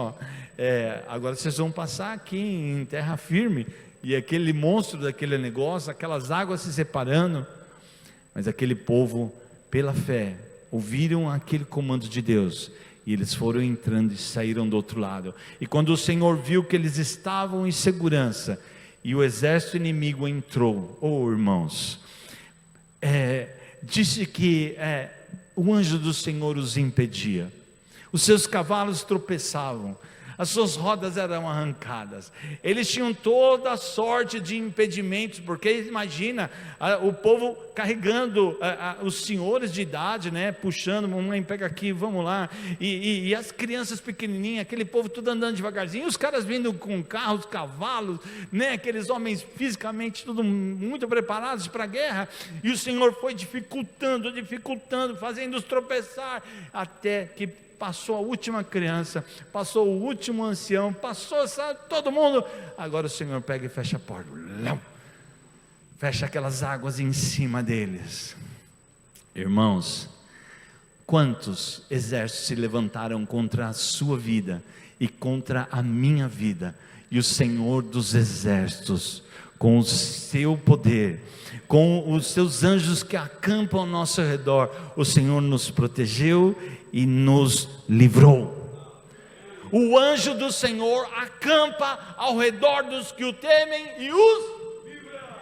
agora vocês vão passar aqui em terra firme, e aquele monstro daquele negócio, aquelas águas se separando, mas aquele povo, pela fé, ouviram aquele comando de Deus, e eles foram entrando e saíram do outro lado. E quando o Senhor viu que eles estavam em segurança, e o exército inimigo entrou, irmãos, disse que o anjo do Senhor os impedia, os seus cavalos tropeçavam, as suas rodas eram arrancadas, eles tinham toda a sorte de impedimentos, porque imagina, o povo carregando os senhores de idade, puxando, mamãe pega aqui, vamos lá, e as crianças pequenininhas, aquele povo tudo andando devagarzinho, os caras vindo com carros, cavalos, aqueles homens fisicamente tudo muito preparados para a guerra, e o Senhor foi dificultando, fazendo-os tropeçar, até que passou a última criança, passou o último ancião, passou todo mundo. Agora o Senhor pega e fecha a porta, fecha aquelas águas em cima deles. Irmãos, quantos exércitos se levantaram contra a sua vida e contra a minha vida, e o Senhor dos exércitos, com o seu poder, com os seus anjos que acampam ao nosso redor, o Senhor nos protegeu e nos livrou. O anjo do Senhor acampa ao redor dos que o temem e os livra.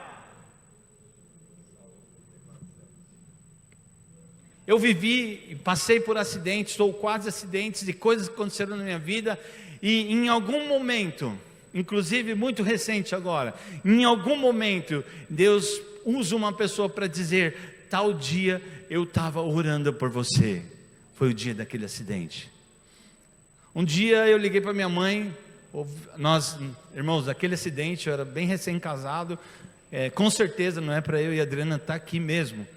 Eu vivi e passei por acidentes, ou quase acidentes, de coisas que aconteceram na minha vida, e em algum momento, inclusive muito recente agora, em algum momento Deus usa uma pessoa para dizer: tal dia eu estava orando por você, foi o dia daquele acidente. Um dia eu liguei para minha mãe, irmãos, aquele acidente, eu era bem recém-casado, com certeza não é para eu e a Adriana estar aqui mesmo,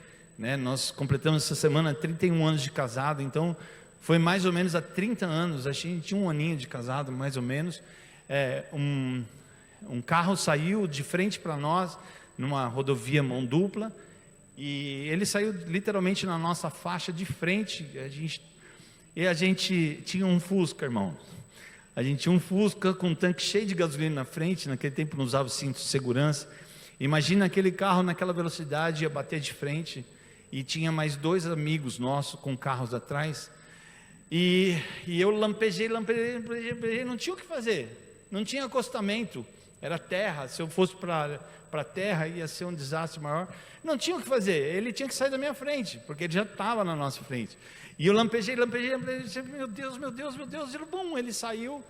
nós completamos essa semana 31 anos de casado, então foi mais ou menos há 30 anos, a gente tinha um aninho de casado mais ou menos. Um carro saiu de frente para nós, numa rodovia mão dupla, e ele saiu literalmente na nossa faixa de frente, e a gente tinha um Fusca, irmão, a gente tinha um Fusca com um tanque cheio de gasolina na frente, naquele tempo não usava o cinto de segurança, imagina aquele carro naquela velocidade, ia bater de frente, e tinha mais 2 amigos nossos com carros atrás, e eu lampejei, não tinha o que fazer, não tinha acostamento, era terra, se eu fosse para a terra ia ser um desastre maior, não tinha o que fazer, ele tinha que sair da minha frente, porque ele já estava na nossa frente, e eu lampejei, meu Deus, e bum, ele saiu,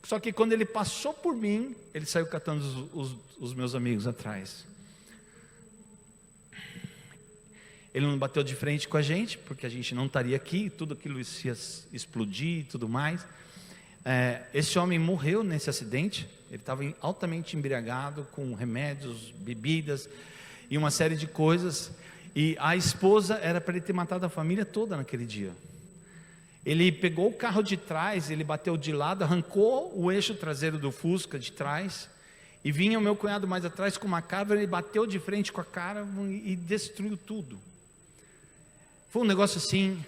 só que quando ele passou por mim, ele saiu catando os meus amigos atrás. Ele não bateu de frente com a gente, porque a gente não estaria aqui, tudo aquilo ia explodir e tudo mais. Esse homem morreu nesse acidente, ele estava altamente embriagado, com remédios, bebidas e uma série de coisas, e a esposa era para ele ter matado a família toda naquele dia. Ele pegou o carro de trás, ele bateu de lado, arrancou o eixo traseiro do Fusca de trás, e vinha o meu cunhado mais atrás com uma cara, ele bateu de frente com a cara e destruiu tudo. Foi um negócio assim,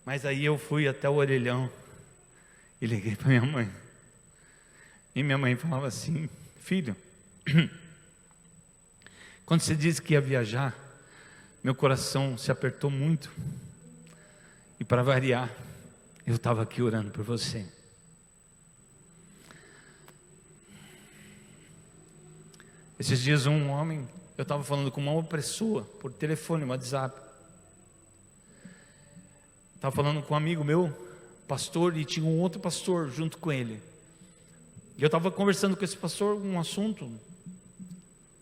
mas aí eu fui até o orelhão e liguei para minha mãe. E minha mãe falava assim: filho, quando você disse que ia viajar, meu coração se apertou muito. E para variar, eu estava aqui orando por você. Esses dias um homem, eu estava falando com uma outra pessoa, por telefone, WhatsApp. Estava falando com um amigo meu, pastor, e tinha um outro pastor junto com ele. E eu estava conversando com esse pastor um assunto.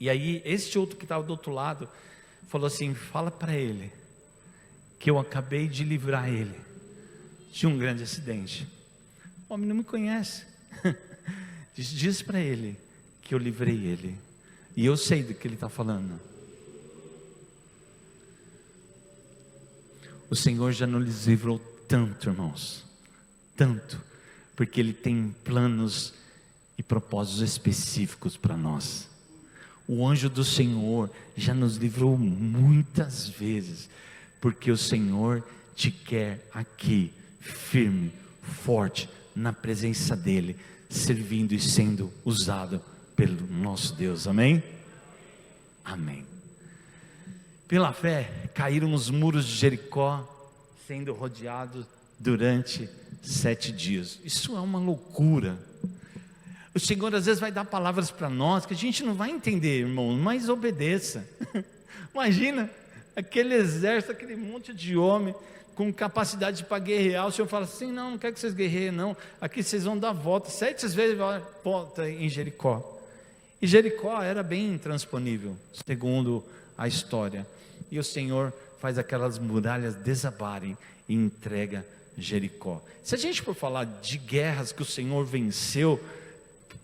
E aí, esse outro que estava do outro lado, falou assim: fala para ele que eu acabei de livrar ele de um grande acidente. O homem não me conhece. Diz para ele que eu livrei ele. E eu sei do que ele está falando. O Senhor já nos livrou tanto, irmãos. Tanto. Porque Ele tem planos e propósitos específicos para nós. O anjo do Senhor já nos livrou muitas vezes. Porque o Senhor te quer aqui, firme, forte, na presença dEle, servindo e sendo usado pelo nosso Deus, amém? Amém. Pela fé, caíram os muros de Jericó, sendo rodeados durante 7 dias. Isso é uma loucura. O Senhor às vezes vai dar palavras para nós, que a gente não vai entender, irmão, mas obedeça. Imagina, aquele exército, aquele monte de homem, com capacidade para guerrear, o Senhor fala assim: não quero que vocês guerreiem não, aqui vocês vão dar volta, 7 vezes volta em Jericó. E Jericó era bem intransponível, segundo a história, e o Senhor faz aquelas muralhas desabarem e entrega Jericó. Se a gente for falar de guerras que o Senhor venceu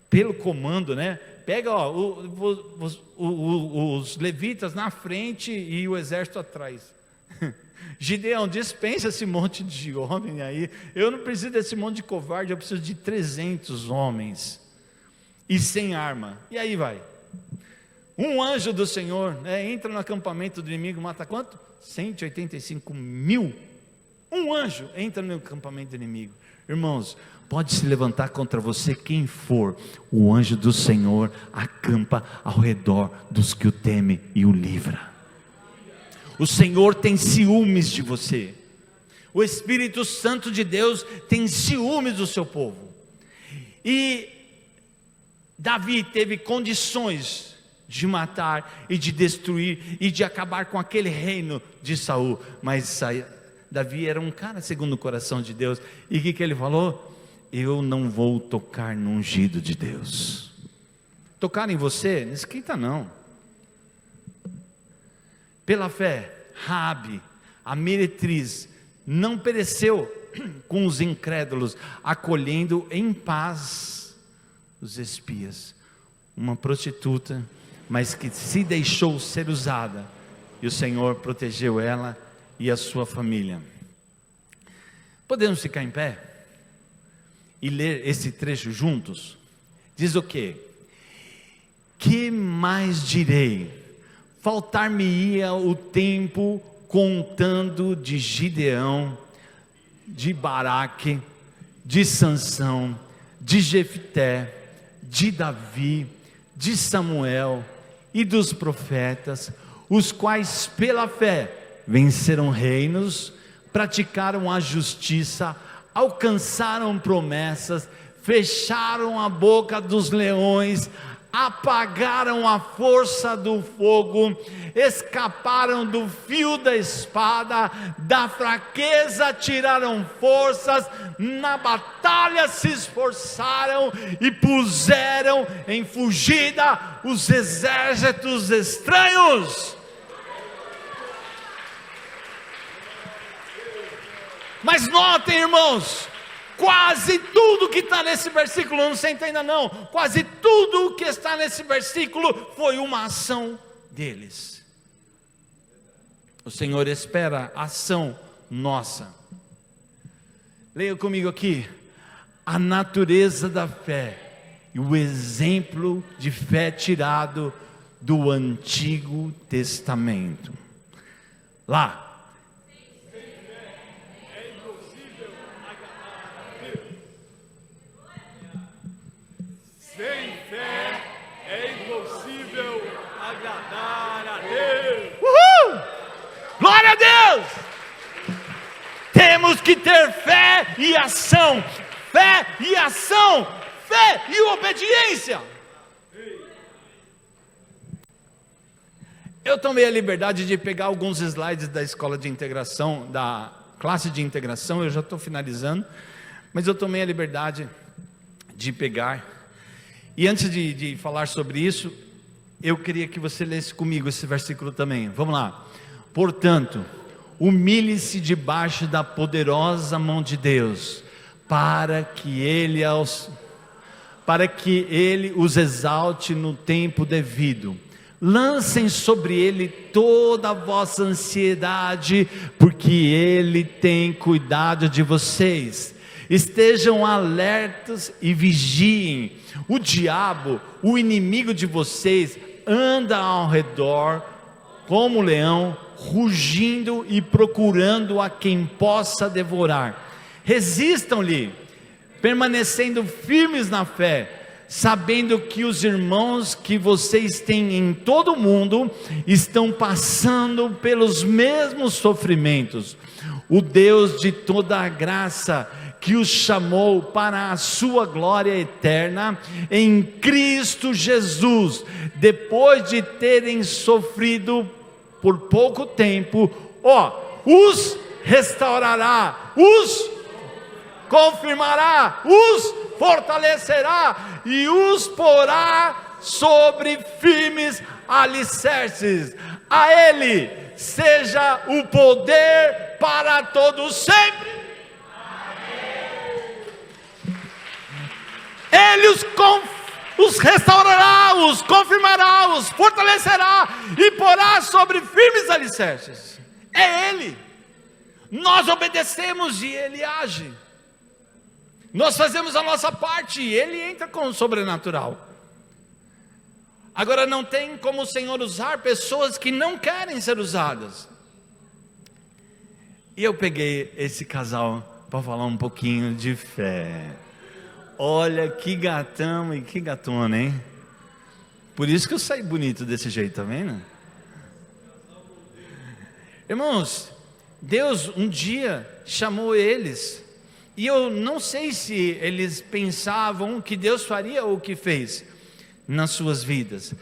pelo comando, né? Pega os levitas na frente e o exército atrás. Gideão, dispensa esse monte de homem aí, eu não preciso desse monte de covarde, eu preciso de 300 homens, e sem arma, e aí vai, um anjo do Senhor, entra no acampamento do inimigo, mata quanto? 185 mil, um anjo entra no acampamento do inimigo, irmãos, pode se levantar contra você quem for, o anjo do Senhor acampa ao redor dos que o temem e o livra. O Senhor tem ciúmes de você. O Espírito Santo de Deus tem ciúmes do seu povo. E Davi teve condições de matar e de destruir e de acabar com aquele reino de Saul. Mas Davi era um cara segundo o coração de Deus. E o que ele falou? Eu não vou tocar no ungido de Deus. Tocar em você? Não esquenta não. Pela fé, Raabe, a meretriz, não pereceu com os incrédulos, acolhendo em paz os espias. Uma prostituta, mas que se deixou ser usada, e o Senhor protegeu ela e a sua família. Podemos ficar em pé e ler esse trecho juntos? Diz o quê? Que mais direi? Faltar-me-ia o tempo contando de Gideão, de Baraque, de Sansão, de Jefté, de Davi, de Samuel e dos profetas, os quais pela fé venceram reinos, praticaram a justiça, alcançaram promessas, fecharam a boca dos leões, apagaram a força do fogo, escaparam do fio da espada, da fraqueza tiraram forças, na batalha se esforçaram e puseram em fugida os exércitos estranhos. Mas notem, irmãos, quase tudo que está nesse versículo, não senta ainda não, quase tudo que está nesse versículo foi uma ação deles. O Senhor espera a ação nossa. Leia comigo aqui. A natureza da fé e o exemplo de fé tirado do Antigo Testamento. Lá. Sem fé é impossível agradar a Deus. Uhul! Glória a Deus! Temos que ter fé e ação. Fé e ação. Fé e obediência. Eu tomei a liberdade de pegar alguns slides da escola de integração, da classe de integração. Eu já estou finalizando, mas eu tomei a liberdade de pegar. E antes de falar sobre isso, eu queria que você lesse comigo esse versículo também. Vamos lá. Portanto, humilhe-se debaixo da poderosa mão de Deus, para que Ele os exalte no tempo devido. Lancem sobre Ele toda a vossa ansiedade, porque Ele tem cuidado de vocês. Estejam alertas e vigiem. O diabo, o inimigo de vocês, anda ao redor como um leão, rugindo e procurando a quem possa devorar. Resistam-lhe, permanecendo firmes na fé, sabendo que os irmãos que vocês têm em todo o mundo estão passando pelos mesmos sofrimentos. O Deus de toda a graça, que os chamou para a sua glória eterna em Cristo Jesus, depois de terem sofrido por pouco tempo, os restaurará, os confirmará, os fortalecerá e os porá sobre firmes alicerces. A Ele seja o poder para todos sempre. Ele os restaurará, os confirmará, os fortalecerá e porá sobre firmes alicerces. É Ele. Nós obedecemos e Ele age. Nós fazemos a nossa parte e Ele entra com o sobrenatural. Agora não tem como o Senhor usar pessoas que não querem ser usadas. E eu peguei esse casal para falar um pouquinho de fé. Olha que gatão e que gatona, hein? Por isso que eu saí bonito desse jeito, tá vendo? Irmãos, Deus um dia chamou eles, e eu não sei se eles pensavam que Deus faria o que fez nas suas vidas.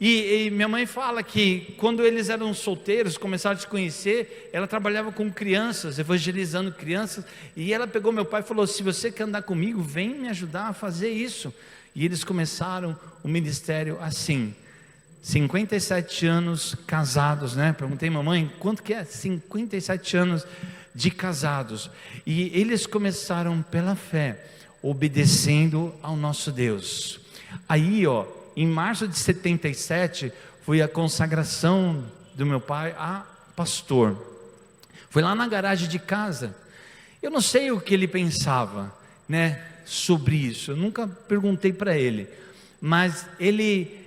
E minha mãe fala que quando eles eram solteiros, começaram a se conhecer, ela trabalhava com crianças, evangelizando crianças, e ela pegou meu pai e falou: se você quer andar comigo, vem me ajudar a fazer isso. E eles começaram o ministério assim, 57 anos casados, né? Perguntei, mamãe, quanto que é? 57 anos de casados. E eles começaram pela fé, obedecendo ao nosso Deus. Aí, em março de 77, foi a consagração do meu pai a pastor. Foi lá na garagem de casa. Eu não sei o que ele pensava, né, sobre isso. Eu nunca perguntei para ele. Mas ele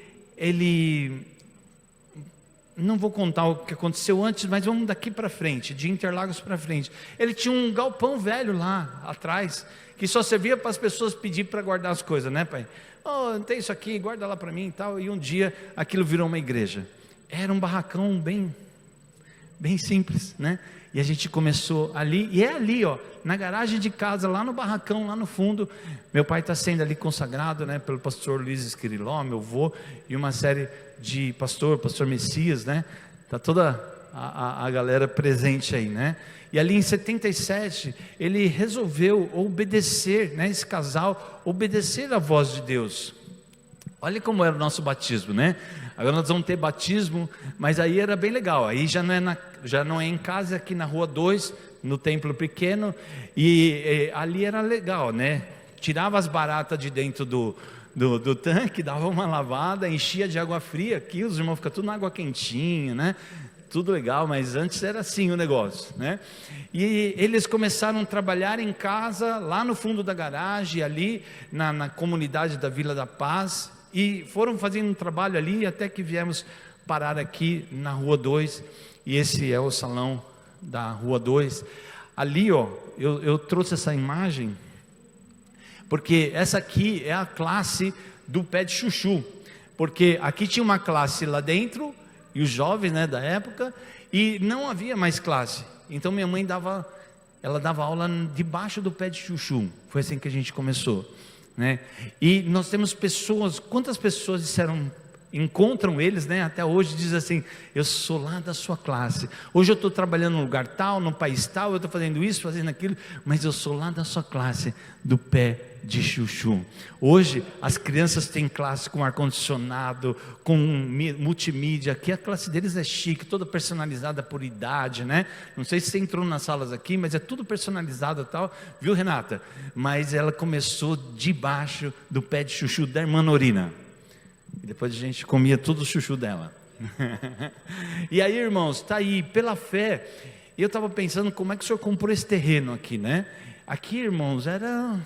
não vou contar o que aconteceu antes, mas vamos daqui para frente, de Interlagos para frente. Ele tinha um galpão velho lá atrás, que só servia para as pessoas pedir para guardar as coisas, né, pai? Não tem isso aqui, guarda lá para mim e tal. E um dia aquilo virou uma igreja. Era um barracão bem simples, né? E a gente começou ali, e é ali, na garagem de casa, lá no barracão, lá no fundo. Meu pai está sendo ali consagrado, né, pelo pastor Luiz Esquiriló, meu avô, e uma série de pastor Messias, né? Está toda a galera presente aí, né? E ali em 77, ele resolveu obedecer, né, esse casal, obedecer a voz de Deus. Olha como era o nosso batismo, né? Agora nós vamos ter batismo, mas aí era bem legal. Aí já não é em casa, aqui na rua 2, no templo pequeno. E ali era legal, né? Tirava as baratas de dentro do tanque, dava uma lavada, enchia de água fria. Aqui os irmãos ficam tudo na água quentinha, né? tudo legal, mas antes era assim o negócio, né? E eles começaram a trabalhar em casa, lá no fundo da garagem, ali na comunidade da Vila da Paz, e foram fazendo um trabalho ali, até que viemos parar aqui na Rua 2, e esse é o salão da Rua 2. Ali, ó, eu trouxe essa imagem, porque essa aqui é a classe do pé de chuchu, porque aqui tinha uma classe lá dentro, e os jovens, né, da época, e não havia mais classe, então minha mãe dava aula debaixo do pé de chuchu, foi assim que a gente começou, né? E nós temos pessoas, quantas pessoas encontram eles, né, até hoje, diz assim: eu sou lá da sua classe, hoje eu estou trabalhando num lugar tal, num país tal, eu estou fazendo isso, fazendo aquilo, mas eu sou lá da sua classe, do pé de chuchu. Hoje as crianças têm classe com ar-condicionado, com multimídia, aqui a classe deles é chique, toda personalizada por idade, né? Não sei se você entrou nas salas aqui, mas é tudo personalizado e tal, viu, Renata? Mas ela começou debaixo do pé de chuchu da irmã Norina, e depois a gente comia tudo o chuchu dela. E aí, irmãos, está aí, pela fé. Eu estava pensando, como é que o senhor comprou esse terreno aqui, né? Aqui, irmãos, era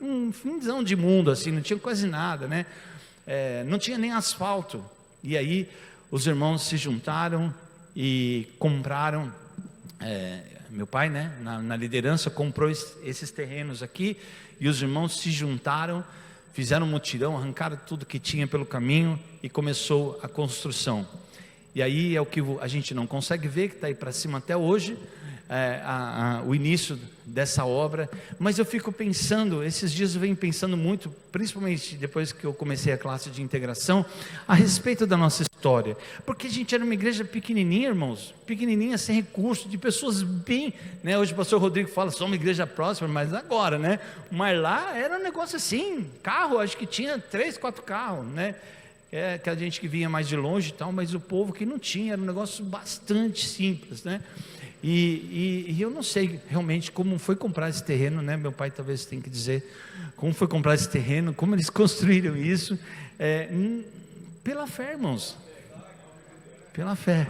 um finzão de mundo, assim, não tinha quase nada, né? Não tinha nem asfalto. E aí os irmãos se juntaram e compraram. Meu pai, né, na liderança, comprou esses terrenos aqui, e os irmãos se juntaram, fizeram um mutirão, arrancaram tudo que tinha pelo caminho e começou a construção. E aí é o que a gente não consegue ver, que está aí para cima até hoje, o início dessa obra. Mas eu fico pensando, esses dias eu venho pensando muito, principalmente depois que eu comecei a classe de integração, a respeito da nossa história, porque a gente era uma igreja pequenininha, irmãos, pequenininha, sem recursos, de pessoas bem, né? Hoje o pastor Rodrigo fala, somos uma igreja próspera, mas agora, né? Mas lá era um negócio assim, carro, acho que tinha 3, 4 carros, né? Que a gente que vinha mais de longe e tal, mas o povo que não tinha, era um negócio bastante simples, né? E eu não sei realmente como foi comprar esse terreno, né? Meu pai talvez tenha que dizer como foi comprar esse terreno, como eles construíram isso, pela fé, irmãos, pela fé.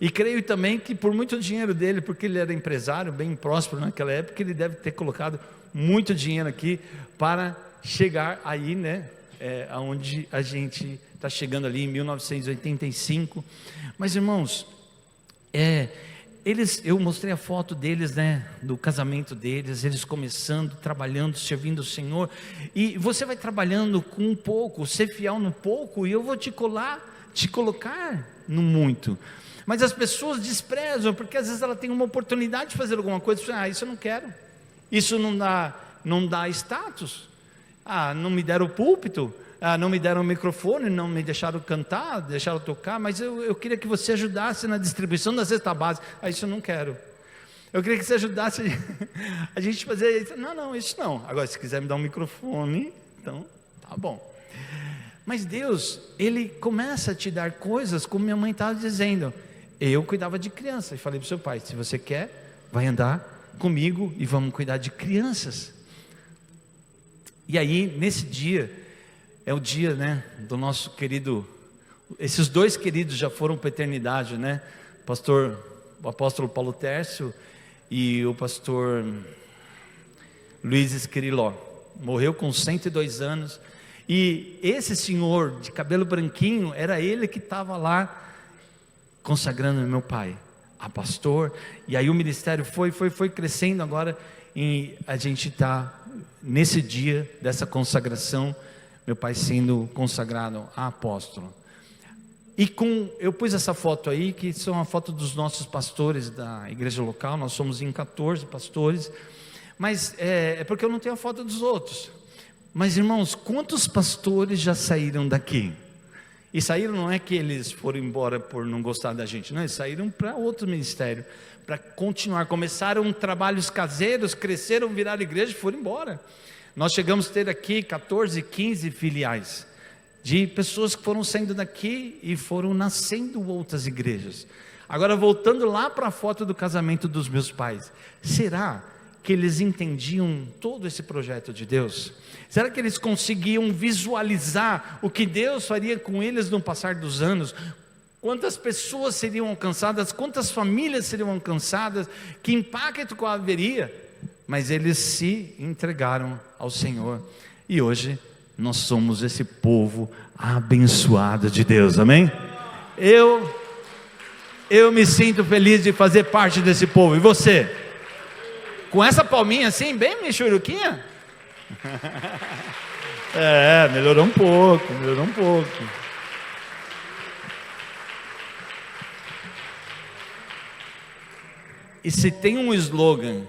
E creio também que por muito dinheiro dele, porque ele era empresário, bem próspero naquela época, ele deve ter colocado muito dinheiro aqui para chegar aí, né? Aonde a gente está chegando ali em 1985. Mas, irmãos, eu mostrei a foto deles, né, do casamento deles, eles começando, trabalhando, servindo o Senhor, e você vai trabalhando com um pouco, ser fiel no pouco, e eu vou te colocar no muito. Mas as pessoas desprezam, porque às vezes ela tem uma oportunidade de fazer alguma coisa, isso eu não quero, isso não dá status, não me deram o púlpito, não me deram o microfone, não me deixaram cantar, deixaram tocar, mas eu queria que você ajudasse na distribuição da cesta básica. Isso eu não quero. Eu queria que você ajudasse a gente fazer isso. Não, isso não. Agora, se quiser me dar um microfone, então tá bom. Mas Deus, Ele começa a te dar coisas, como minha mãe estava dizendo. Eu cuidava de crianças, e falei para o seu pai, se você quer, vai andar comigo e vamos cuidar de crianças. E aí, nesse dia, é o dia, né, do nosso querido, esses dois queridos já foram para a eternidade, né, o apóstolo Paulo Tércio e o pastor Luiz Esquiriló, morreu com 102 anos, e esse senhor de cabelo branquinho, era ele que estava lá, consagrando meu pai, a pastor, e aí o ministério foi crescendo agora, e a gente está nesse dia dessa consagração, meu pai sendo consagrado a apóstolo. E eu pus essa foto aí, que são a foto dos nossos pastores da igreja local, nós somos em 14 pastores, mas é porque eu não tenho a foto dos outros. Mas irmãos, quantos pastores já saíram daqui? E saíram não é que eles foram embora por não gostar da gente, não, eles saíram para outro ministério, para continuar, começaram trabalhos caseiros, cresceram, viraram igreja e foram embora. Nós chegamos a ter aqui 14, 15 filiais, de pessoas que foram saindo daqui e foram nascendo outras igrejas. Agora voltando lá para a foto do casamento dos meus pais, será que eles entendiam todo esse projeto de Deus? Será que eles conseguiam visualizar o que Deus faria com eles no passar dos anos? quantas pessoas seriam alcançadas, quantas famílias seriam alcançadas, que impacto haveria, mas eles se entregaram ao Senhor, e hoje nós somos esse povo abençoado de Deus, amém? Eu me sinto feliz de fazer parte desse povo, e você? Com essa palminha assim, bem michuruquinha? Melhorou um pouco. E se tem um slogan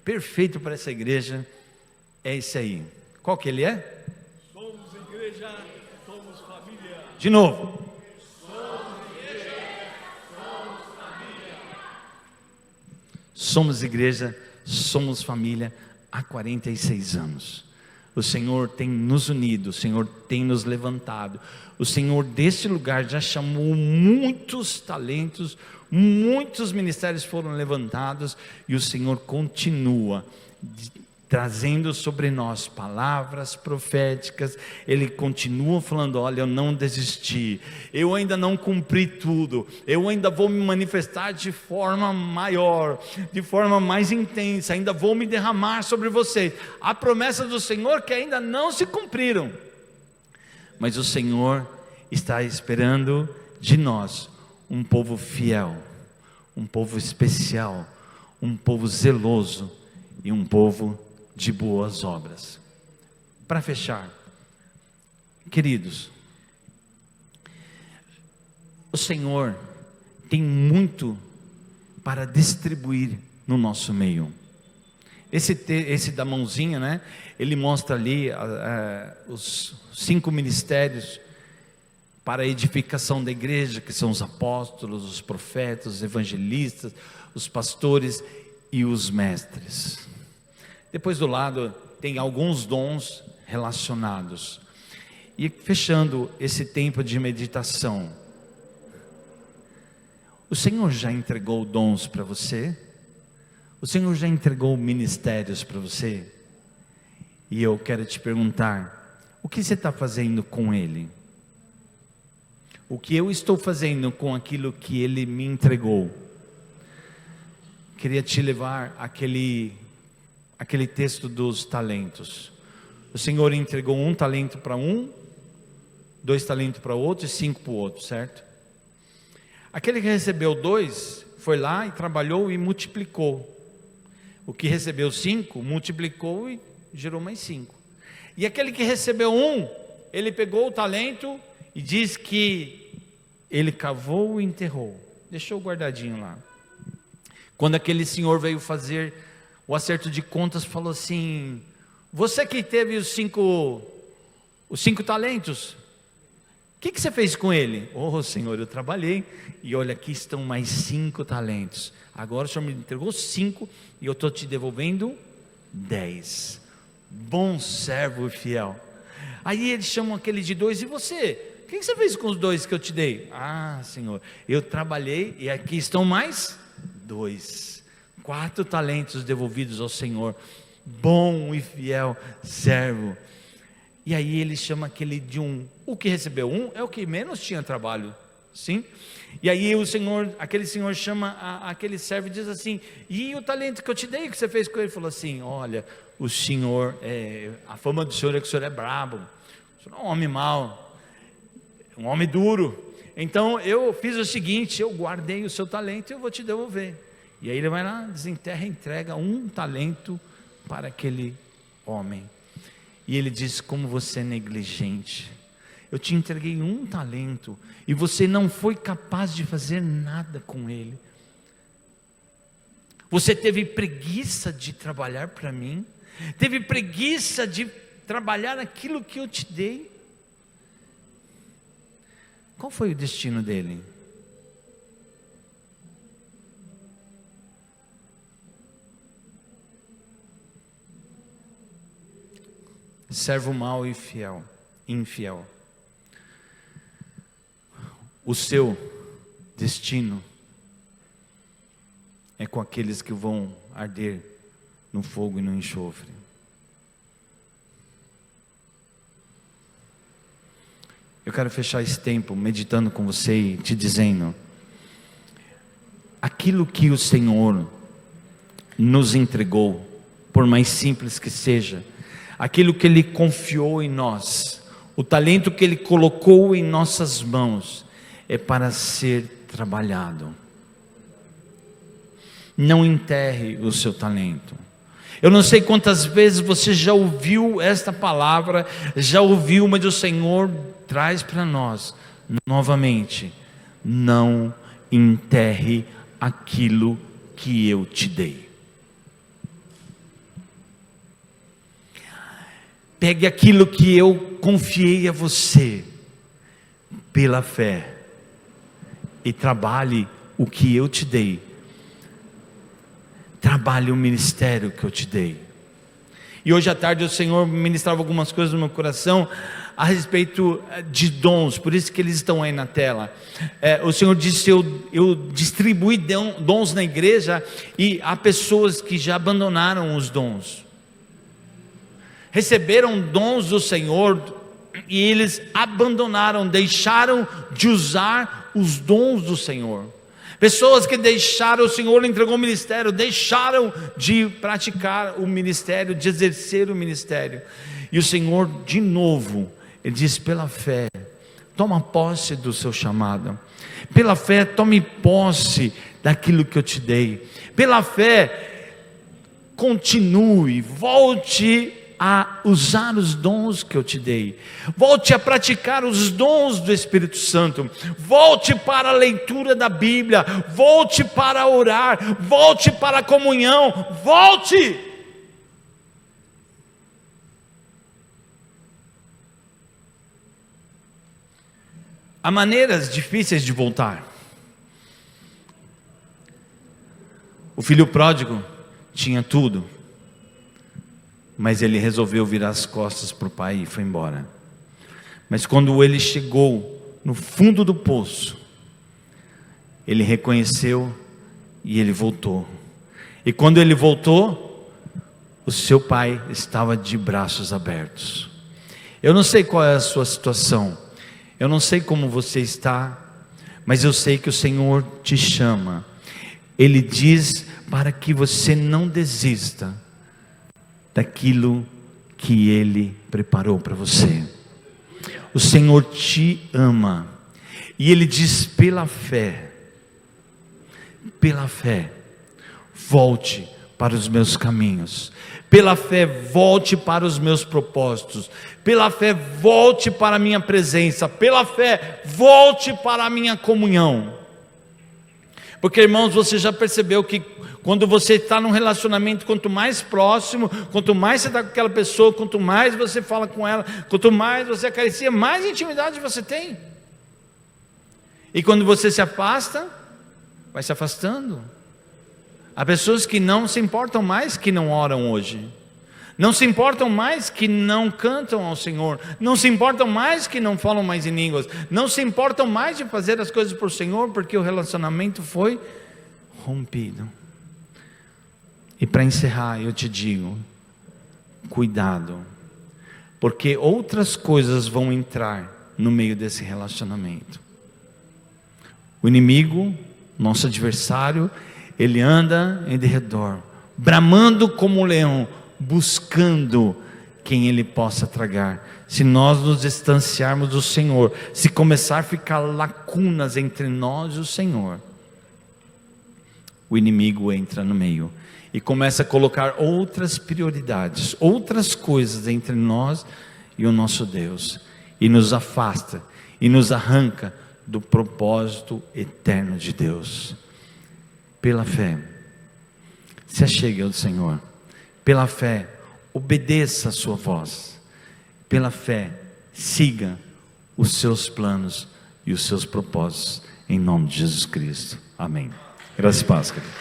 perfeito para essa igreja, é esse aí. Qual que ele é? Somos igreja, somos família. De novo. Somos igreja, somos família há 46 anos. O Senhor tem nos unido, o Senhor tem nos levantado. O Senhor deste lugar já chamou muitos talentos, muitos ministérios foram levantados, e o Senhor continua trazendo sobre nós palavras proféticas. Ele continua falando: olha, eu não desisti, eu ainda não cumpri tudo, eu ainda vou me manifestar de forma maior, de forma mais intensa, ainda vou me derramar sobre vocês. Há promessas do Senhor que ainda não se cumpriram, mas o Senhor está esperando de nós um povo fiel, um povo especial, um povo zeloso e um povo de boas obras. Para fechar, queridos, o Senhor tem muito para distribuir no nosso meio. Esse da mãozinha, né? Ele mostra ali os 5 ministérios para a edificação da igreja, que são os apóstolos, os profetas, os evangelistas, os pastores e os mestres. Depois do lado tem alguns dons relacionados. E fechando esse tempo de meditação, o Senhor já entregou dons para você? O Senhor já entregou ministérios para você? E eu quero te perguntar: o que você está fazendo com ele? O que eu estou fazendo com aquilo que ele me entregou? Queria te levar aquele texto dos talentos. O Senhor entregou 1 talento para um, 2 talentos para outro e 5 para o outro, certo? Aquele que recebeu 2 foi lá e trabalhou e multiplicou. O que recebeu 5 multiplicou e gerou mais 5. E aquele que recebeu 1, ele pegou o talento e diz que ele cavou e enterrou, deixou guardadinho lá. Quando aquele senhor veio fazer o acerto de contas, falou assim: você que teve os 5 talentos, o que você fez com ele? Oh, Senhor, eu trabalhei, e olha, aqui estão mais 5 talentos. Agora o Senhor me entregou 5 e eu estou te devolvendo 10. Bom servo e fiel. Aí eles chamam aquele de 2: e você? O que você fez com os 2 que eu te dei? Ah, Senhor, eu trabalhei e aqui estão mais 2. 4 talentos devolvidos ao Senhor. Bom e fiel servo. E aí ele chama aquele de 1. O que recebeu 1 é o que menos tinha trabalho, sim? E aí aquele senhor chama aquele servo e diz assim: e o talento que eu te dei, o que você fez com ele? Ele falou assim: olha, o senhor, a fama do senhor é que o senhor é brabo, o senhor é um homem mau, um homem duro. Então eu fiz o seguinte: eu guardei o seu talento e eu vou te devolver. E aí ele vai lá, desenterra e entrega 1 talento para aquele homem. E ele diz: como você é negligente, eu te entreguei 1 talento e você não foi capaz de fazer nada com ele. Você teve preguiça de trabalhar para mim, teve preguiça de trabalhar aquilo que eu te dei. Qual foi o destino dele? Servo mau e infiel. O seu destino é com aqueles que vão arder no fogo e no enxofre. Eu quero fechar esse tempo meditando com você e te dizendo: aquilo que o Senhor nos entregou, por mais simples que seja, aquilo que Ele confiou em nós, o talento que Ele colocou em nossas mãos, é para ser trabalhado. Não enterre o seu talento. Eu não sei quantas vezes você já ouviu esta palavra, já ouviu, mas o Senhor traz para nós novamente: não enterre aquilo que eu te dei. Pegue aquilo que eu confiei a você pela fé e trabalhe o que eu te dei. Trabalhe o ministério que eu te dei. E hoje à tarde o Senhor ministrava algumas coisas no meu coração a respeito de dons, por isso que eles estão aí na tela. O Senhor disse: eu distribuí dons na igreja, e há pessoas que já abandonaram os dons, receberam dons do Senhor e eles abandonaram, deixaram de usar os dons do Senhor. Pessoas que deixaram, o Senhor entregou o ministério, deixaram de praticar o ministério, de exercer o ministério. E o Senhor de novo, Ele diz: pela fé, toma posse do seu chamado. Pela fé, tome posse daquilo que eu te dei. Pela fé, continue, volte a usar os dons que eu te dei, volte a praticar os dons do Espírito Santo, volte para a leitura da Bíblia, volte para orar, volte para a comunhão, volte. Há maneiras difíceis de voltar. O filho pródigo tinha tudo, mas ele resolveu virar as costas para o pai e foi embora. Mas quando ele chegou no fundo do poço, ele reconheceu e ele voltou. E quando ele voltou, o seu pai estava de braços abertos. Eu não sei qual é a sua situação, eu não sei como você está, mas eu sei que o Senhor te chama. Ele diz para que você não desista daquilo que Ele preparou para você. O Senhor te ama, e Ele diz: pela fé, volte para os meus caminhos, pela fé, volte para os meus propósitos, pela fé, volte para a minha presença, pela fé, volte para a minha comunhão. Porque, irmãos, você já percebeu que quando você está num relacionamento, quanto mais próximo, quanto mais você está com aquela pessoa, quanto mais você fala com ela, quanto mais você acaricia, mais intimidade você tem. E quando você se afasta, vai se afastando. Há pessoas que não se importam mais, que não oram hoje, não se importam mais, que não cantam ao Senhor, não se importam mais, que não falam mais em línguas, não se importam mais de fazer as coisas por o Senhor, porque o relacionamento foi rompido. E para encerrar, eu te digo: cuidado, porque outras coisas vão entrar no meio desse relacionamento. O inimigo, nosso adversário, ele anda em derredor, bramando como um leão, buscando quem ele possa tragar. Se nós nos distanciarmos do Senhor, se começar a ficar lacunas entre nós e o Senhor, o inimigo entra no meio e começa a colocar outras prioridades, outras coisas entre nós e o nosso Deus, e nos afasta, e nos arranca do propósito eterno de Deus. Pela fé, se achegue ao Senhor. Pela fé, obedeça a sua voz. Pela fé, siga os seus planos e os seus propósitos, em nome de Jesus Cristo. Amém. Graças e paz, querido.